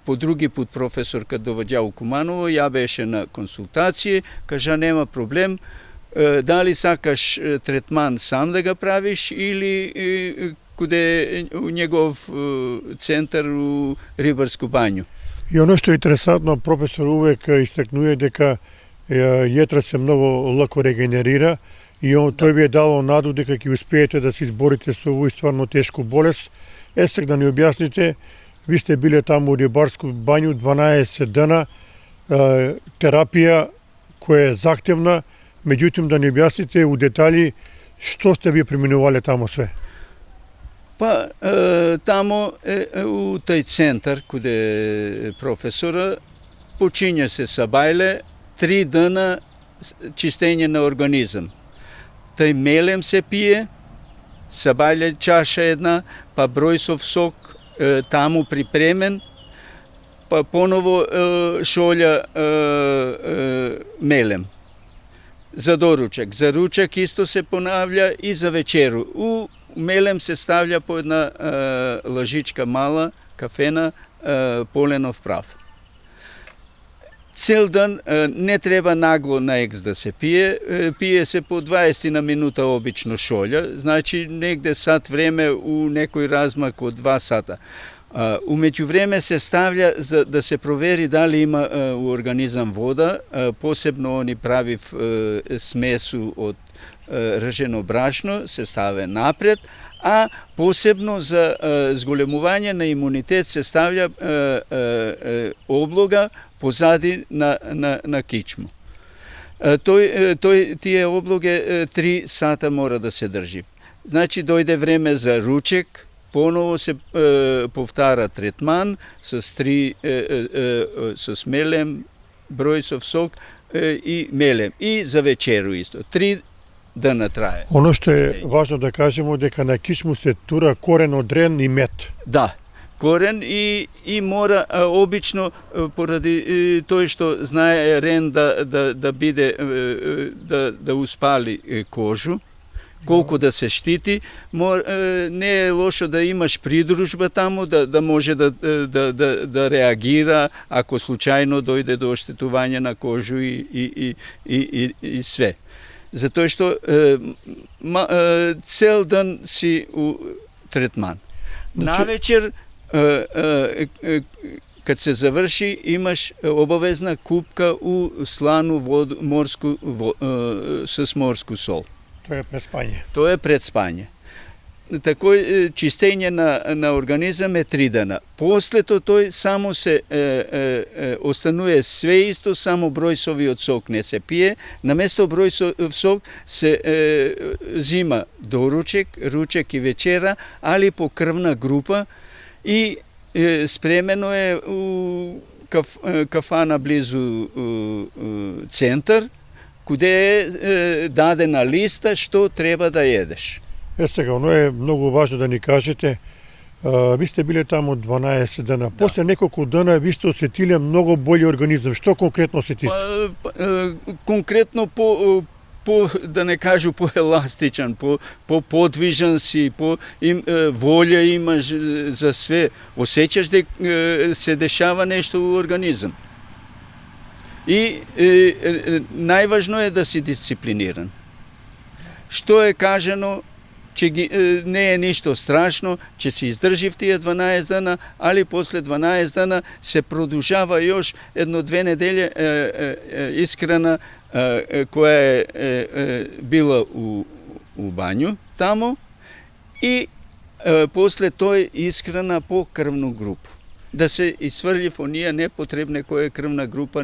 по други пут професор кад доваѓа у Куманово, ја беше на консултација, кажа нема проблем, дали сакаш третман сам да ga правиш или куде у негов центар у Рибарску бању. И оно што е интересантно, професор увек истакнува дека јетра се многу лако регенерира и тој ви е дало наду дека ќе успеете да се изборите со овој стварно тешку болест. Сега да ни објасните, ви сте биле таму у Рибарску бању 12 дена, терапија која е захтевна, меѓутоа да ни објасните у детали што сте ви преминувале тамо све. Па, тамо у тај центар, каде професора, почиња се са бајле 3 дана чистење на организам. Тај мелем се пие, са бајле чаша една, па бројсов сок таму припремен, па поново шолја мелем. За доручек. За ручек исто се понавља и за вечеру. У мелем се ставља по една лажичка мала, кафена, поленов прав. Цел ден не треба нагло на екс да се пие, пие се по 20 на минута обично шолја, значи негде сат време у некој размак од 2 сата. Умеѓу време се ставља за да се провери дали има у организам вода, посебно они правив смесу од ржено брашно, се ставе напред, а посебно за зголемување на имунитет се ставља облога позади на кичму. Тие облоге 3 сата мора да се држи. Значи дојде време за ручек, поново се повтара третман с мелем, бројсов сок и мелем. И за вечеру исто. 3 дана трае. Оно што е важно да кажеме дека на кичму се тура корен од рен и мед. Да, корен и мора обично поради тој што знае рен да биде да успали кожу, колку да се штити, не е лошо да имаш придружба таму, да може да реагира ако случајно дојде до оштетување на кожу и све. Затоа што цел ден си у третман. Навечер, кад се заврши, имаш обавезна купка у слану воду, с морску сол. Тоа е пред спање. Тоа е пред спање. Такој чистење на организам е 3 дена. После тој само се останува све исто, само бројсовиот сок не се пие. Наместо бројсов сок се зима доручек, ручек и вечера, али по крвна група и спремено е у кафана близу центар, куде е дадена листа што треба да едеш. Сега, оно е многу важно да ни кажете, ви сте биле таму 12 дена, после неколку дена ви сте осетиле многу бољи организам. Што конкретно осетисте? Конкретно да не кажу поеластичен, подвижен си, волја имаш за све. Осеќаш дека се дешава нешто у организам. И најважно е да си дисциплиниран. Што е кажано, че не е ништо страшно, че се издржив тие 12 дена, али после 12 дена се продолжава још 1-2 недели искрена која е била у бању тамо и после тој искрена по крвну групу. Да се исфрлив оние непотребне која крвна група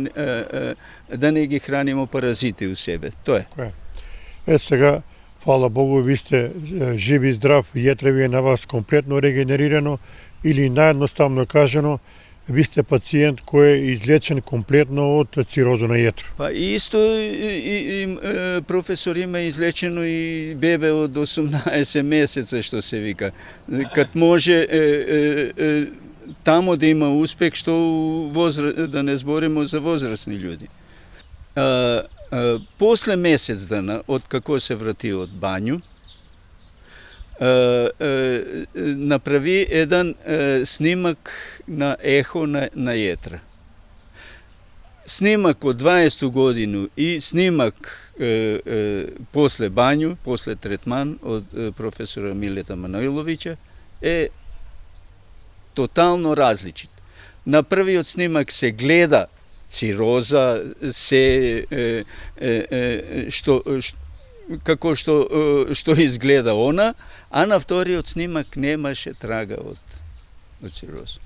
да не ги хранимо паразити у себе. Тоа е. Сега, фала Богу, ви сте живи и здрав, јетре ви е на вас комплетно регенерирано или наједноставно кажано, ви сте пациент кој е излечен комплетно од цироза на јетро. Па исто професор има излечено и бебе од 18 месеца, што се вика. Кад може тамо да има успех, што да не збориме за возрастни луѓе. После месец дана, од како се врати од бању, направи еден снимак на ехо на јетра. Снимак од 20 годину и снимак после бању, после третман од професора Милета Маноиловиќа е тотално различит. На првиот снимак се гледа цироза, се како што изгледа она, а на вториот снимак немаше трага од цироза.